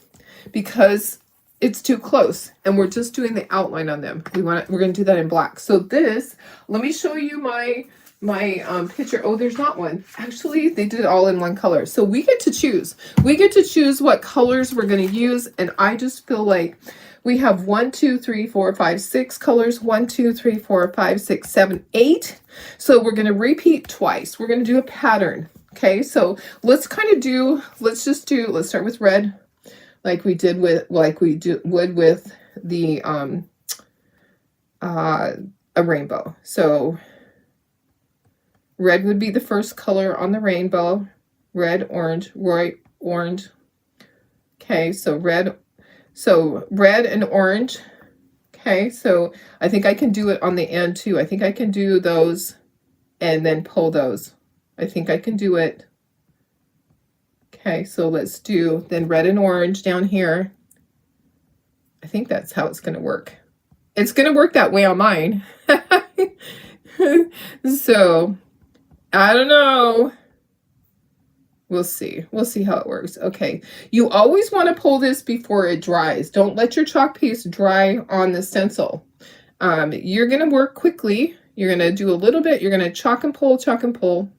Because it's too close. And we're just doing the outline on them. We're going to do that in black. So this, let me show you my picture. Oh, there's not one. Actually, they did it all in one color. So we get to choose. We get to choose what colors we're going to use. And I just feel like we have 1, 2, 3, 4, 5, 6 colors. 1, 2, 3, 4, 5, 6, 7, 8. So we're going to repeat twice. We're going to do a pattern. Okay, so let's start with red, like we would with the a rainbow. So red would be the first color on the rainbow. Red, orange, white, orange. Okay, so red and orange. Okay, so I think I can do it on the end too. I think I can do those and then pull those. I think I can do it. Okay, so let's do then red and orange down here. I think that's how it's going to work. It's going to work that way on mine. So, I don't know. We'll see. We'll see how it works. Okay. You always want to pull this before it dries. Don't let your chalk paste dry on the stencil. You're going to work quickly. You're going to do a little bit. You're going to chalk and pull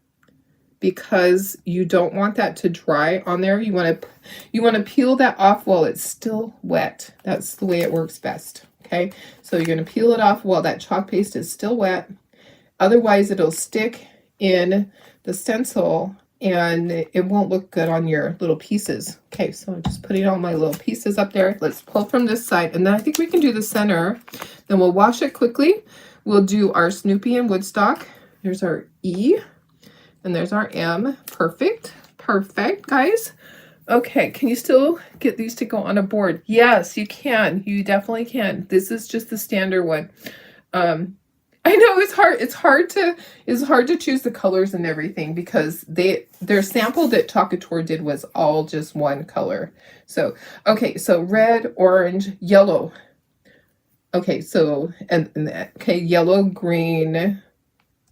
because you don't want that to dry on there. You want to peel that off while it's still wet. That's the way it works best. Okay. So you're going to peel it off while that chalk paste is still wet. Otherwise it'll stick in the stencil and it won't look good on your little pieces. Okay, so I'm just putting all my little pieces up there. Let's pull from this side, and then I think we can do the center. Then we'll wash it quickly. We'll do our Snoopy and Woodstock. There's our E, and there's our M. Perfect, perfect, guys. Okay, can you still get these to go on a board? Yes, you can. You definitely can. This is just the standard one. I know it's hard. It's hard to choose the colors and everything because their sample that Talkator did was all just one color. So, okay, so red, orange, yellow. Okay, so, okay, yellow, green.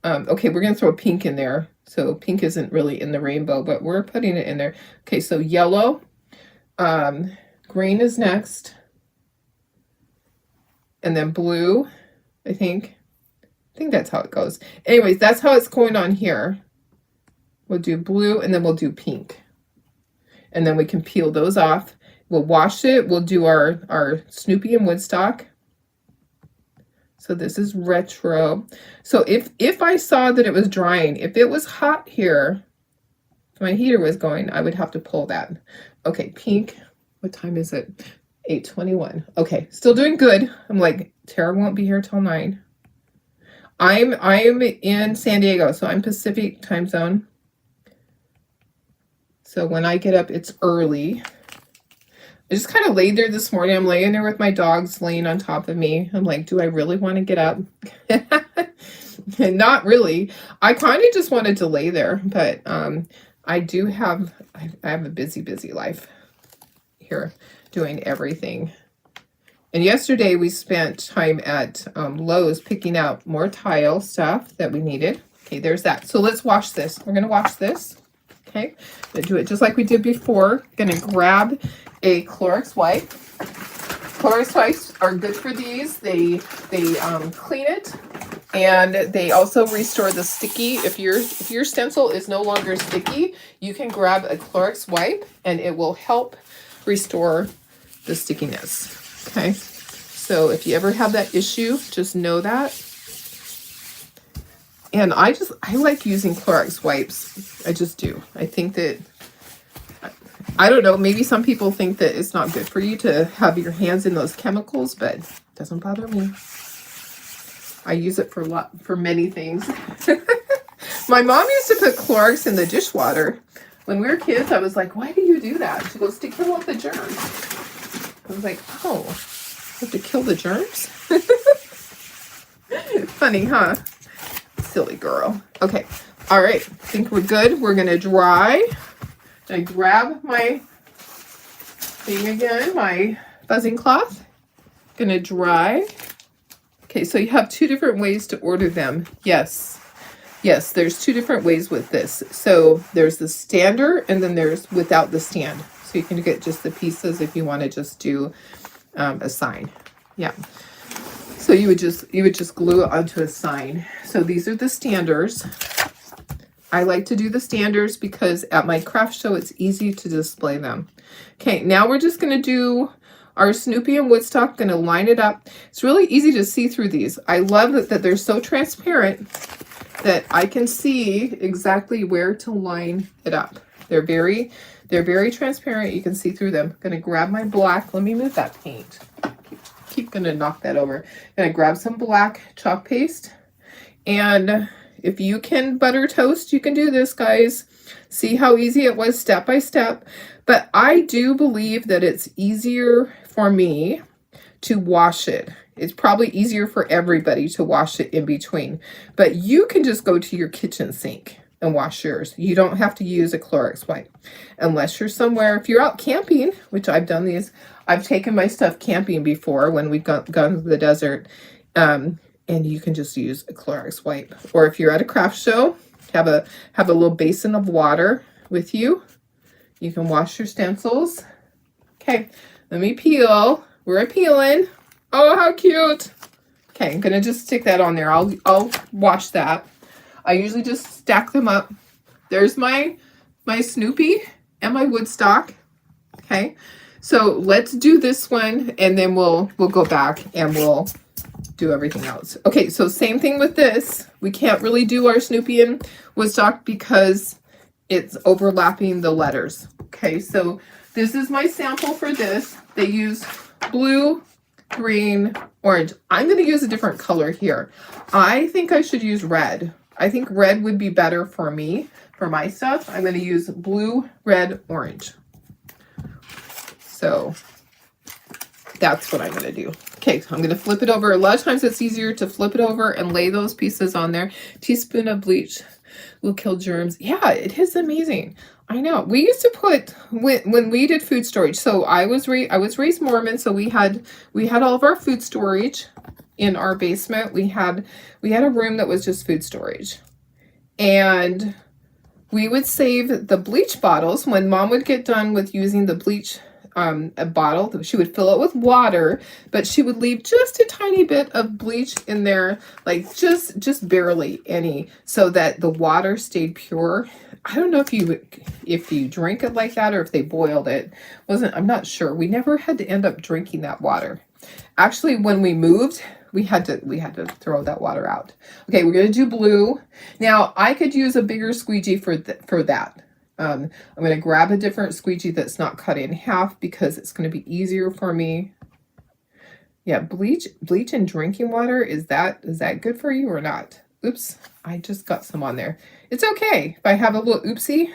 Okay, we're going to throw pink in there. So pink isn't really in the rainbow, but we're putting it in there. Okay, so yellow, green is next. And then blue, I think that's how it goes. Anyways, that's how it's going on here. We'll do blue and then we'll do pink. And then we can peel those off. We'll wash it. We'll do our Snoopy and Woodstock. So this is retro. So if I saw that it was drying, if it was hot here, if my heater was going, I would have to pull that. Okay, pink. What time is it? 8:21. Okay, still doing good. I'm like, Tara won't be here till 9. I'm in San Diego, so I'm Pacific time zone. So when I get up, it's early. I just kind of laid there this morning. I'm laying there with my dogs laying on top of me. I'm like, do I really want to get up? Not really. I kind of just wanted to lay there, but I have a busy life here doing everything. And yesterday we spent time at Lowe's picking out more tile stuff that we needed. Okay, there's that. So let's wash this. We're going to wash this. Okay, I'm going to do it just like we did before. Going to grab a Clorox wipe. Clorox wipes are good for these. They clean it, and they also restore the sticky. If your stencil is no longer sticky, you can grab a Clorox wipe, and it will help restore the stickiness. Okay, so if you ever have that issue, just know that. And I like using Clorox wipes. I just do. I think that, I don't know, maybe some people think that it's not good for you to have your hands in those chemicals, but it doesn't bother me. I use it for many things. My mom used to put Clorox in the dishwater. When we were kids, I was like, why do you do that? She goes, to kill off the germs. I was like, oh, you have to kill the germs? Funny, huh? Silly girl. Okay. All right. I think we're good. We're going to dry. I grab my thing again, my fuzzing cloth. Going to dry. Okay, so you have 2 different ways to order them. Yes. Yes, there's 2 different ways with this. So there's the standard and then there's without the stand. So you can get just the pieces if you want to just do a sign. Yeah. So you would just glue it onto a sign. So these are the standards. I like to do the standards because at my craft show, it's easy to display them. Okay, now we're just going to do our Snoopy and Woodstock. Going to line it up. It's really easy to see through these. I love that they're so transparent that I can see exactly where to line it up. They're very transparent. You can see through them. I'm going to grab my black. Let me move that paint. Keep going to knock that over. I'm going to grab some black chalk paste. And if you can butter toast, you can do this, guys. See how easy it was step by step. But I do believe that it's easier for me to wash it. It's probably easier for everybody to wash it in between, but you can just go to your kitchen sink and wash yours. You don't have to use a Clorox wipe unless you're somewhere. If you're out camping, which I've done these, I've taken my stuff camping before when we've gone to the desert, and you can just use a Clorox wipe. Or if you're at a craft show, have a little basin of water with you. You can wash your stencils. Okay, let me peel. We're peeling. Oh, how cute. Okay, I'm gonna just stick that on there. I'll wash that. I usually just stack them up. There's my Snoopy and my Woodstock. Okay, so let's do this one, and then we'll go back and we'll do everything else. Okay, so same thing with this. We can't really do our Snoopy and Woodstock because it's overlapping the letters. Okay, so this is my sample for this. They use blue, green, orange. I'm going to use a different color here. I think I should use red. I think red would be better for me, for my stuff. I'm going to use blue, red, orange. So that's what I'm going to do. Okay, so I'm going to flip it over. A lot of times it's easier to flip it over and lay those pieces on there. Teaspoon of bleach will kill germs. Yeah, it is amazing. I know. We used to put, when we did food storage, so I was raised Mormon, so we had all of our food storage in our basement. We had a room that was just food storage. And we would save the bleach bottles. When Mom would get done with using the bleach a bottle, she would fill it with water, but she would leave just a tiny bit of bleach in there, like just barely any, so that the water stayed pure. I don't know if you drink it like that or if they boiled it. I'm not sure. We never had to end up drinking that water. Actually, when we moved, we had to throw that water out. Okay, we're gonna do blue. Now I could use a bigger squeegee for that. I'm going to grab a different squeegee that's not cut in half because it's going to be easier for me. Yeah, bleach in drinking water, is that good for you or not? Oops, I just got some on there. It's okay if I have a little oopsie.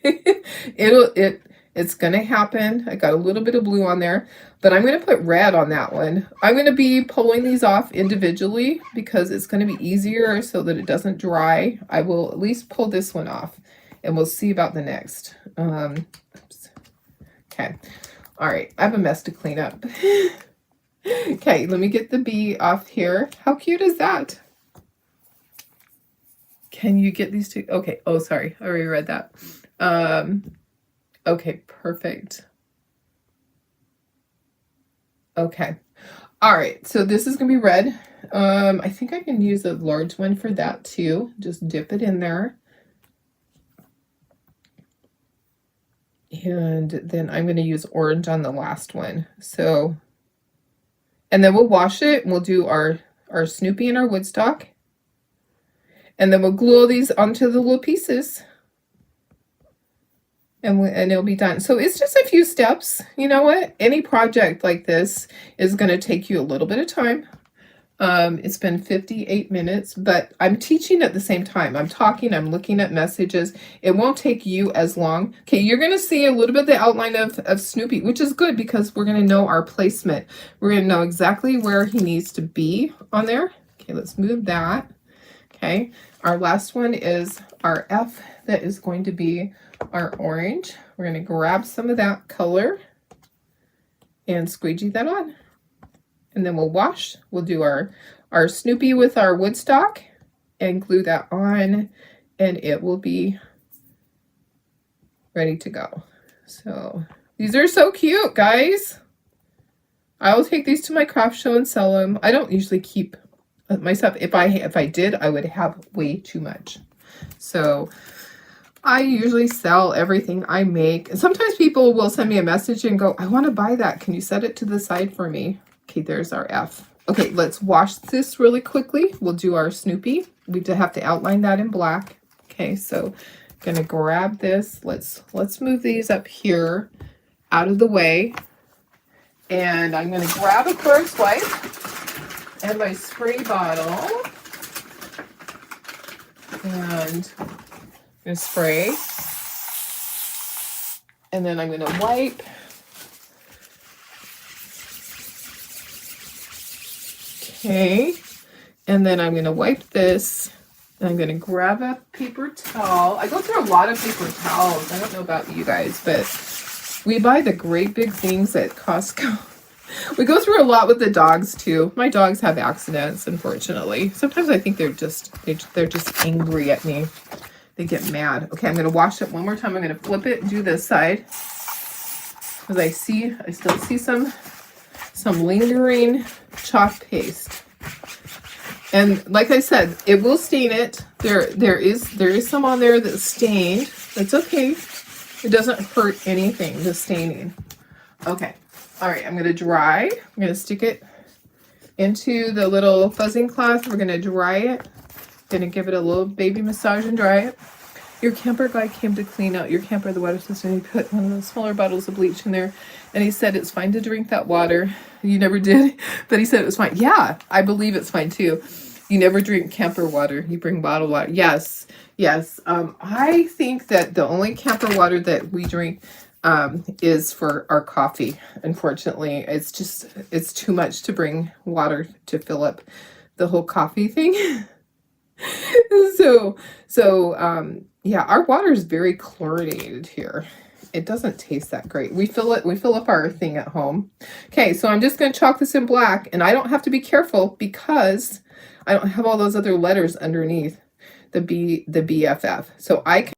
It's going to happen. I got a little bit of blue on there, but I'm going to put red on that one. I'm going to be pulling these off individually because it's going to be easier so that it doesn't dry. I will at least pull this one off. And we'll see about the next. Oops. Okay. All right. I have a mess to clean up. Okay. Let me get the bee off here. How cute is that? Can you get these two? Okay. Oh, sorry. I already read that. Okay. Perfect. Okay. All right. So this is going to be red. I think I can use a large one for that too. Just dip it in there. And then I'm going to use orange on the last one. So, and then we'll wash it. And we'll do our Snoopy and our Woodstock. And then we'll glue all these onto the little pieces. And it'll be done. So it's just a few steps. You know what? Any project like this is going to take you a little bit of time. It's been 58 minutes, but I'm teaching at the same time. I'm talking, I'm looking at messages. It won't take you as long. Okay, you're going to see a little bit of the outline of Snoopy, which is good because we're going to know our placement. We're going to know exactly where he needs to be on there. Okay, let's move that. Okay, our last one is our F that is going to be our orange. We're going to grab some of that color and squeegee that on. And then we'll wash. We'll do our Snoopy with our Woodstock and glue that on, and it will be ready to go. So these are so cute, guys. I will take these to my craft show and sell them. I don't usually keep my stuff. If I did, I would have way too much. So I usually sell everything I make. And sometimes people will send me a message and go, I want to buy that. Can you set it to the side for me? Okay, there's our F. Okay, let's wash this really quickly. We'll do our Snoopy. We have to outline that in black. Okay, so I'm gonna grab this. Let's move these up here out of the way. And I'm gonna grab a Clorox wipe and my spray bottle. And I'm gonna spray. And then I'm gonna wipe. Okay, and then I'm going to wipe this. And I'm going to grab a paper towel. I go through a lot of paper towels. I don't know about you guys, but we buy the great big things at Costco. We go through a lot with the dogs too. My dogs have accidents, unfortunately. Sometimes I think they're just angry at me. They get mad. Okay, I'm going to wash it one more time. I'm going to flip it and do this side. Because I still see some lingering chalk paste. And like I said, it will stain it. There is some on there that's stained. That's okay. It doesn't hurt anything, the staining. Okay. All right, I'm going to dry. I'm going to stick it into the little fuzzing cloth. We're going to dry it. Going to give it a little baby massage and dry it. Your camper guy came to clean out your camper, the water system. He put one of those smaller bottles of bleach in there, and he said it's fine to drink that water. You never did, but he said it was fine. Yeah, I believe it's fine too. You never drink camper water. You bring bottled water. Yes, yes. I think that the only camper water that we drink is for our coffee. Unfortunately, it's too much to bring water to fill up the whole coffee thing. Yeah, our water is very chlorinated here. It doesn't taste that great. We fill up our thing at home. Okay, so I'm just going to chalk this in black, and I don't have to be careful because I don't have all those other letters underneath the BFF. So I can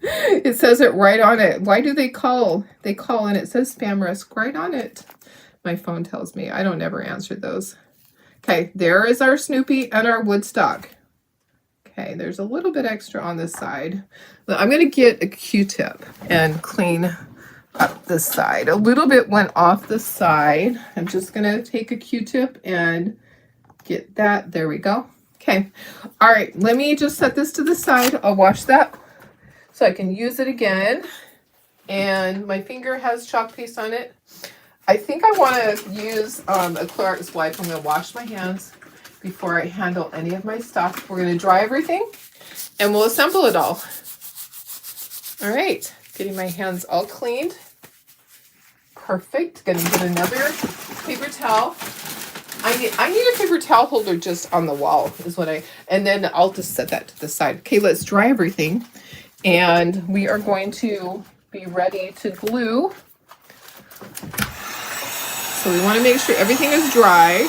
it says it right on it. Why do they call and it says spam risk right on it? My phone tells me. I don't ever answer those. Okay, there is our Snoopy and our Woodstock. Okay, there's a little bit extra on this side. I'm going to get a Q-tip and clean up this side. A little bit went off the side. I'm just going to take a Q-tip and get that. There we go. Okay. All right, let me just set this to the side. I'll wash that so I can use it again. And my finger has chalk paste on it. I think I want to use a Clorox wipe. I'm going to wash my hands before I handle any of my stuff. We're going to dry everything and we'll assemble it all. All right, getting my hands all cleaned. Perfect. Going to get another paper towel. I need a paper towel holder just on the wall is what and then I'll just set that to the side. Okay, let's dry everything. And we are going to be ready to glue. So we want to make sure everything is dry.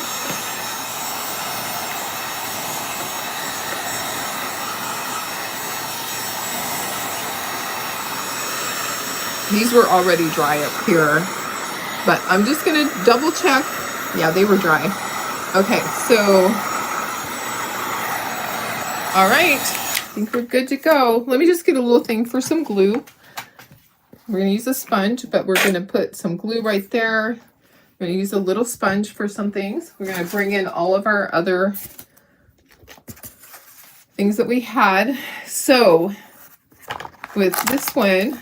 These were already dry up here, but I'm just going to double check. Yeah, they were dry. Okay, so, all right, I think we're good to go. Let me just get a little thing for some glue. We're going to use a sponge, but we're going to put some glue right there. We're going to use a little sponge for some things. We're going to bring in all of our other things that we had. So with this one,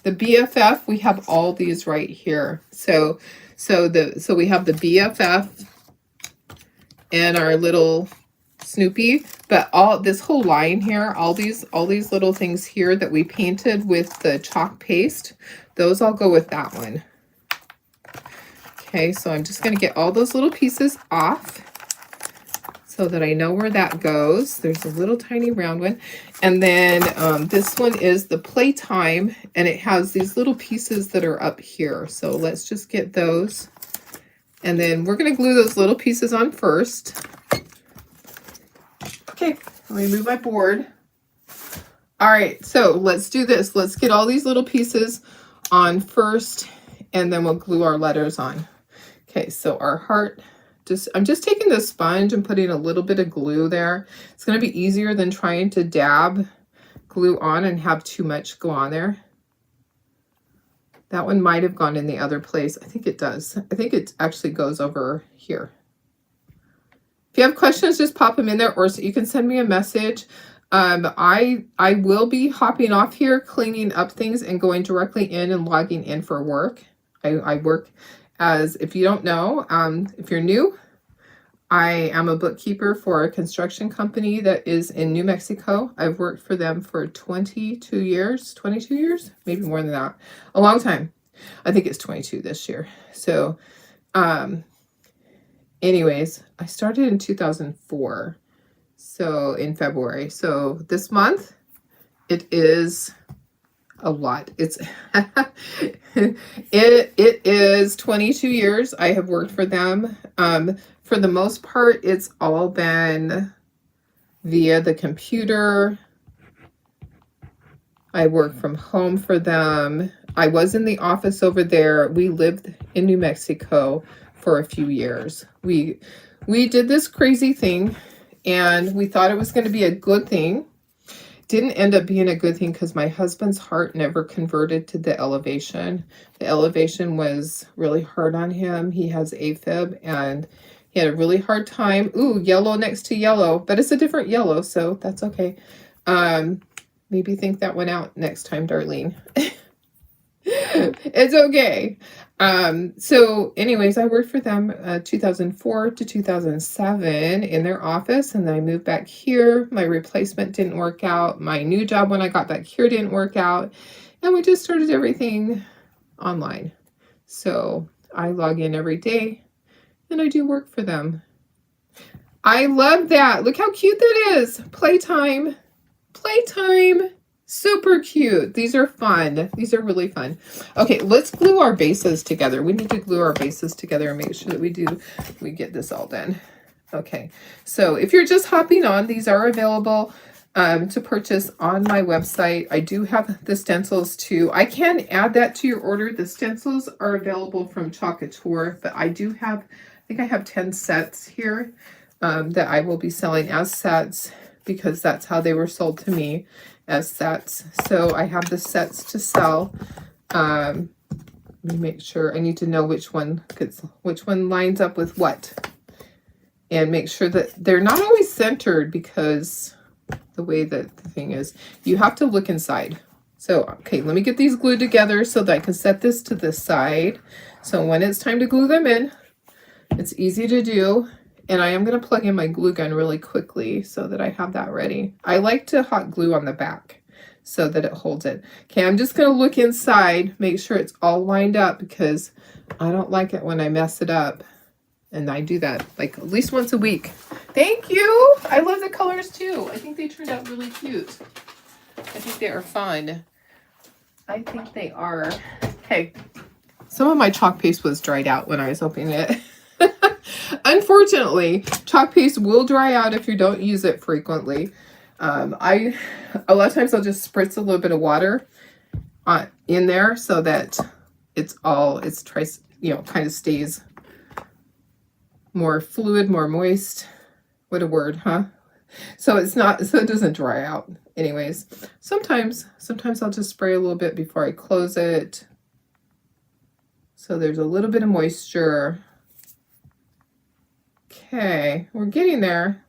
the BFF, we have all these right here. So we have the BFF and our little Snoopy, but this whole line here, all these little things here that we painted with the chalk paste, those all go with that one. Okay, so I'm just going to get all those little pieces off so that I know where that goes. There's a little tiny round one. And then this one is the Playtime, and it has these little pieces that are up here. So let's just get those. And then we're going to glue those little pieces on first. Okay, let me move my board. All right, so let's do this. Let's get all these little pieces on first, and then we'll glue our letters on. Okay, so our heart, I'm just taking the sponge and putting a little bit of glue there. It's going to be easier than trying to dab glue on and have too much go on there. That one might have gone in the other place. I think it does. I think it actually goes over here. If you have questions, just pop them in there, or so you can send me a message. I will be hopping off here, cleaning up things and going directly in and logging in for work. I work as, if you don't know, if you're new, I am a bookkeeper for a construction company that is in New Mexico. I've worked for them for 22 years, maybe more than that, a long time. I think it's 22 this year. So, anyways, I started in 2004. So in February. So this month, it is a lot. It's it is 22 years I have worked for them. For the most part, it's all been via the computer. I work from home for them. I was in the office over there. We lived in New Mexico for a few years. We did this crazy thing, and we thought it was going to be a good thing. Didn't end up being a good thing because my husband's heart never converted to the elevation. The elevation was really hard on him. He has AFib, and he had a really hard time. Ooh, yellow next to yellow, but it's a different yellow, so that's okay. Maybe think that one out next time, Darlene. It's okay. So anyways, I worked for them 2004 to 2007 in their office, and then I moved back here. My replacement didn't work out. My new job when I got back here didn't work out, and we just started everything online. So I log in every day, and I do work for them. I love that. Look how cute that is. Playtime. Playtime. Super cute. These are fun. These are really fun. Okay, let's glue our bases together. We need to glue our bases together and make sure that we get this all done. Okay, so if you're just hopping on, these are available to purchase on my website. I do have the stencils too. I can add that to your order. The stencils are available from Chalkateur, but I think I have 10 sets here that I will be selling as sets because that's how they were sold to me, as sets. So I have the sets to sell. Let me make sure. I need to know which one lines up with what, and make sure that they're not always centered because the way that the thing is, you have to look inside. So, okay, let me get these glued together so that I can set this to the side. So when it's time to glue them in, it's easy to do. And I am going to plug in my glue gun really quickly so that I have that ready. I like to hot glue on the back so that it holds it. Okay, I'm just going to look inside, make sure it's all lined up because I don't like it when I mess it up. And I do that like at least once a week. Thank you. I love the colors too. I think they turned out really cute. I think they are fun. I think they are. Okay. Some of my chalk paste was dried out when I was opening it. Unfortunately, chalk paste will dry out if you don't use it frequently. A lot of times I'll just spritz a little bit of water in there so that kind of stays more fluid, more moist. What a word, huh? So it doesn't dry out. Anyways, sometimes I'll just spray a little bit before I close it. So there's a little bit of moisture. Okay, we're getting there.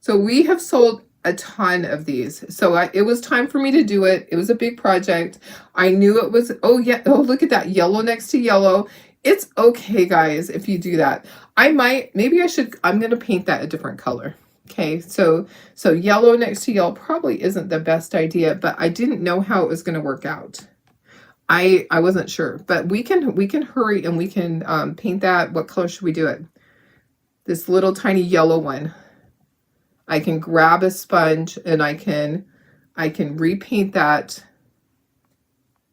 So we have sold a ton of these. So it was time for me to do it. It was a big project. I knew it was, oh yeah, oh look at that, yellow next to yellow. It's okay, guys, if you do that. I'm going to paint that a different color. Okay, so yellow next to yellow probably isn't the best idea, but I didn't know how it was going to work out. I wasn't sure, but we can hurry and we can paint that. What color should we do it? This little tiny yellow one. I can grab a sponge and I can repaint that.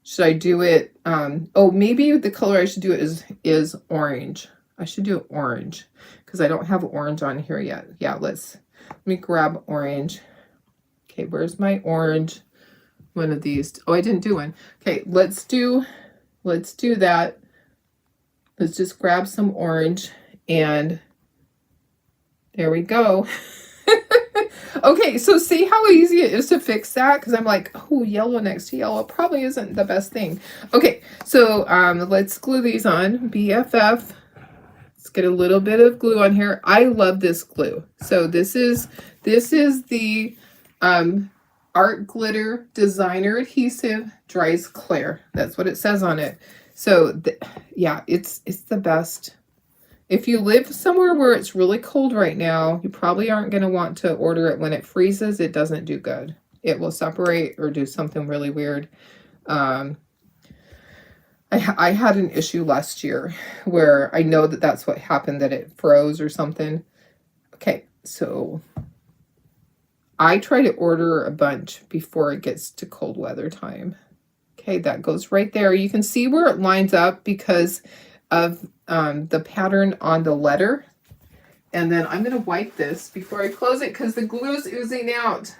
Should I do it? Oh, maybe the color I should do it is orange. I should do it orange because I don't have orange on here yet. Yeah, let me grab orange. Okay, where's my orange? One of these. Oh, I didn't do one. Okay, let's do that. Let's just grab some orange and there we go. Okay, so see how easy it is to fix that? Because I'm like, oh, yellow next to yellow probably isn't the best thing. Okay, so let's glue these on. BFF. Let's get a little bit of glue on here. I love this glue. So this is the Art Glitter Designer Adhesive Dries Clear. That's what it says on it. So yeah, it's the best. If you live somewhere where it's really cold right now, you probably aren't going to want to order it when it freezes. It doesn't do good. It will separate or do something really weird. I had an issue last year where I know that that's what happened, that it froze or something. Okay, so I try to order a bunch before it gets to cold weather time. Okay, that goes right there. You can see where it lines up because of the pattern on the letter. And then I'm going to wipe this before I close it because the glue is oozing out.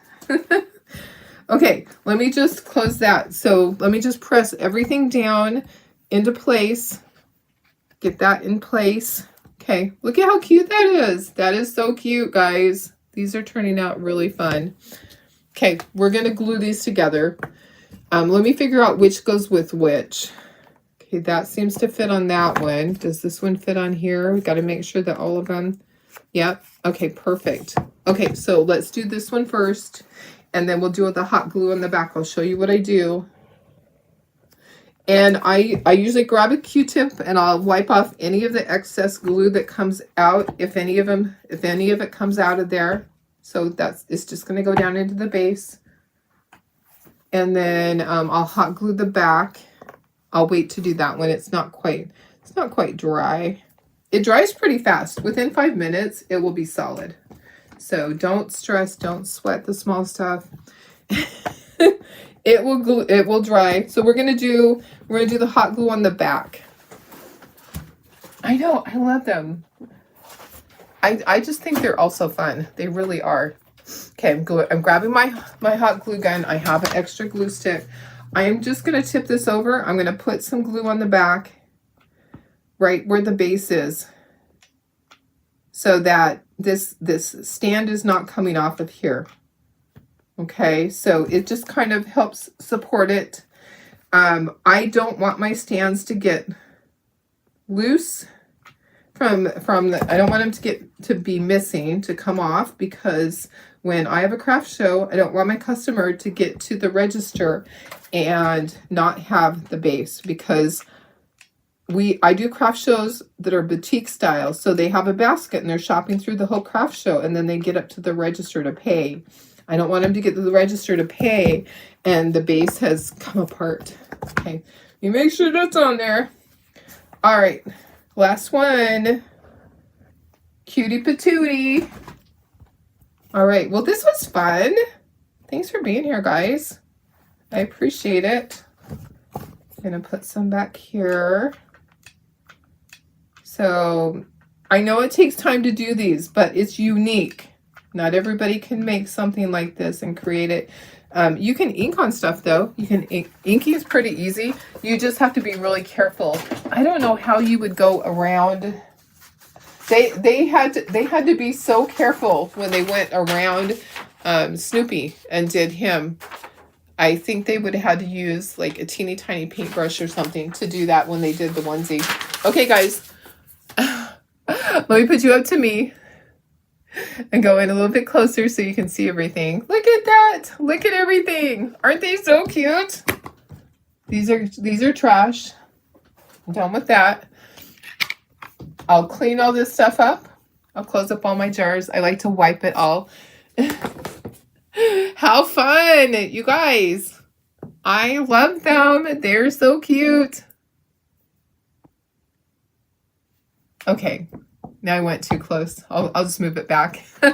Okay, let me just close that. So let me just press everything down into place. Get that in place. Okay, look at how cute that is. That is so cute, guys. These are turning out really fun. Okay, we're going to glue these together. Let me figure out which goes with which. Okay, that seems to fit on that one. Does this one fit on here? We got to make sure that all of them. Yep. Okay, perfect. Okay, so let's do this one first. And then we'll do the hot glue on the back. I'll show you what I do. And I usually grab a Q-tip and I'll wipe off any of the excess glue that comes out, if any of it comes out of there. So it's just going to go down into the base. And then I'll hot glue the back. I'll wait to do that when it's not quite dry. It dries pretty fast. Within 5 minutes, it will be solid. So don't stress, don't sweat the small stuff. It will dry. So we're gonna do the hot glue on the back. I know, I love them. I just think they're also fun. They really are. Okay, I'm grabbing my hot glue gun. I have an extra glue stick. I am just gonna tip this over. I'm gonna put some glue on the back, right where the base is, so that this stand is not coming off of here. Okay, so it just kind of helps support it. I don't want my stands to get loose from the, I don't want them to be missing, to come off, because when I have a craft show, I don't want my customer to get to the register and not have the base, because I do craft shows that are boutique style, so they have a basket and they're shopping through the whole craft show, and then they get up to the register to pay. I don't want them to get to the register to pay and the base has come apart. Okay, you make sure that's on there. All right, last one. Cutie patootie. All right, well, this was fun. Thanks for being here, guys. I appreciate it. I'm gonna put some back here. So I know it takes time to do these, but it's unique. Not everybody can make something like this and create it. You can ink on stuff though. You can inking is pretty easy. You just have to be really careful. I don't know how you would go around. They had to be so careful when they went around Snoopy and did him. I think they would have had to use like a teeny tiny paintbrush or something to do that when they did the onesie. Okay, guys. Let me put you up to me and go in a little bit closer so you can see everything. Look at that. Look at everything. Aren't they so cute? These are trash. I'm done with that. I'll clean all this stuff up. I'll close up all my jars. I like to wipe it all. How fun, you guys. I love them. They're so cute. Okay, now I went too close. I'll just move it back. All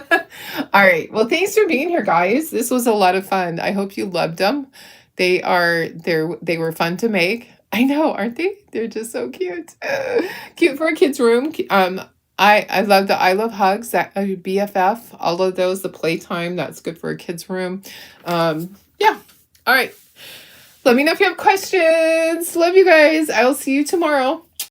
right, well, thanks for being here, guys. This was a lot of fun. I hope you loved them. They were fun to make. I know, aren't they? They're just so cute. Cute for a kid's room. I love the I Love Hugs, that BFF, all of those, the Playtime, that's good for a kid's room. Yeah, all right. Let me know if you have questions. Love you guys. I will see you tomorrow.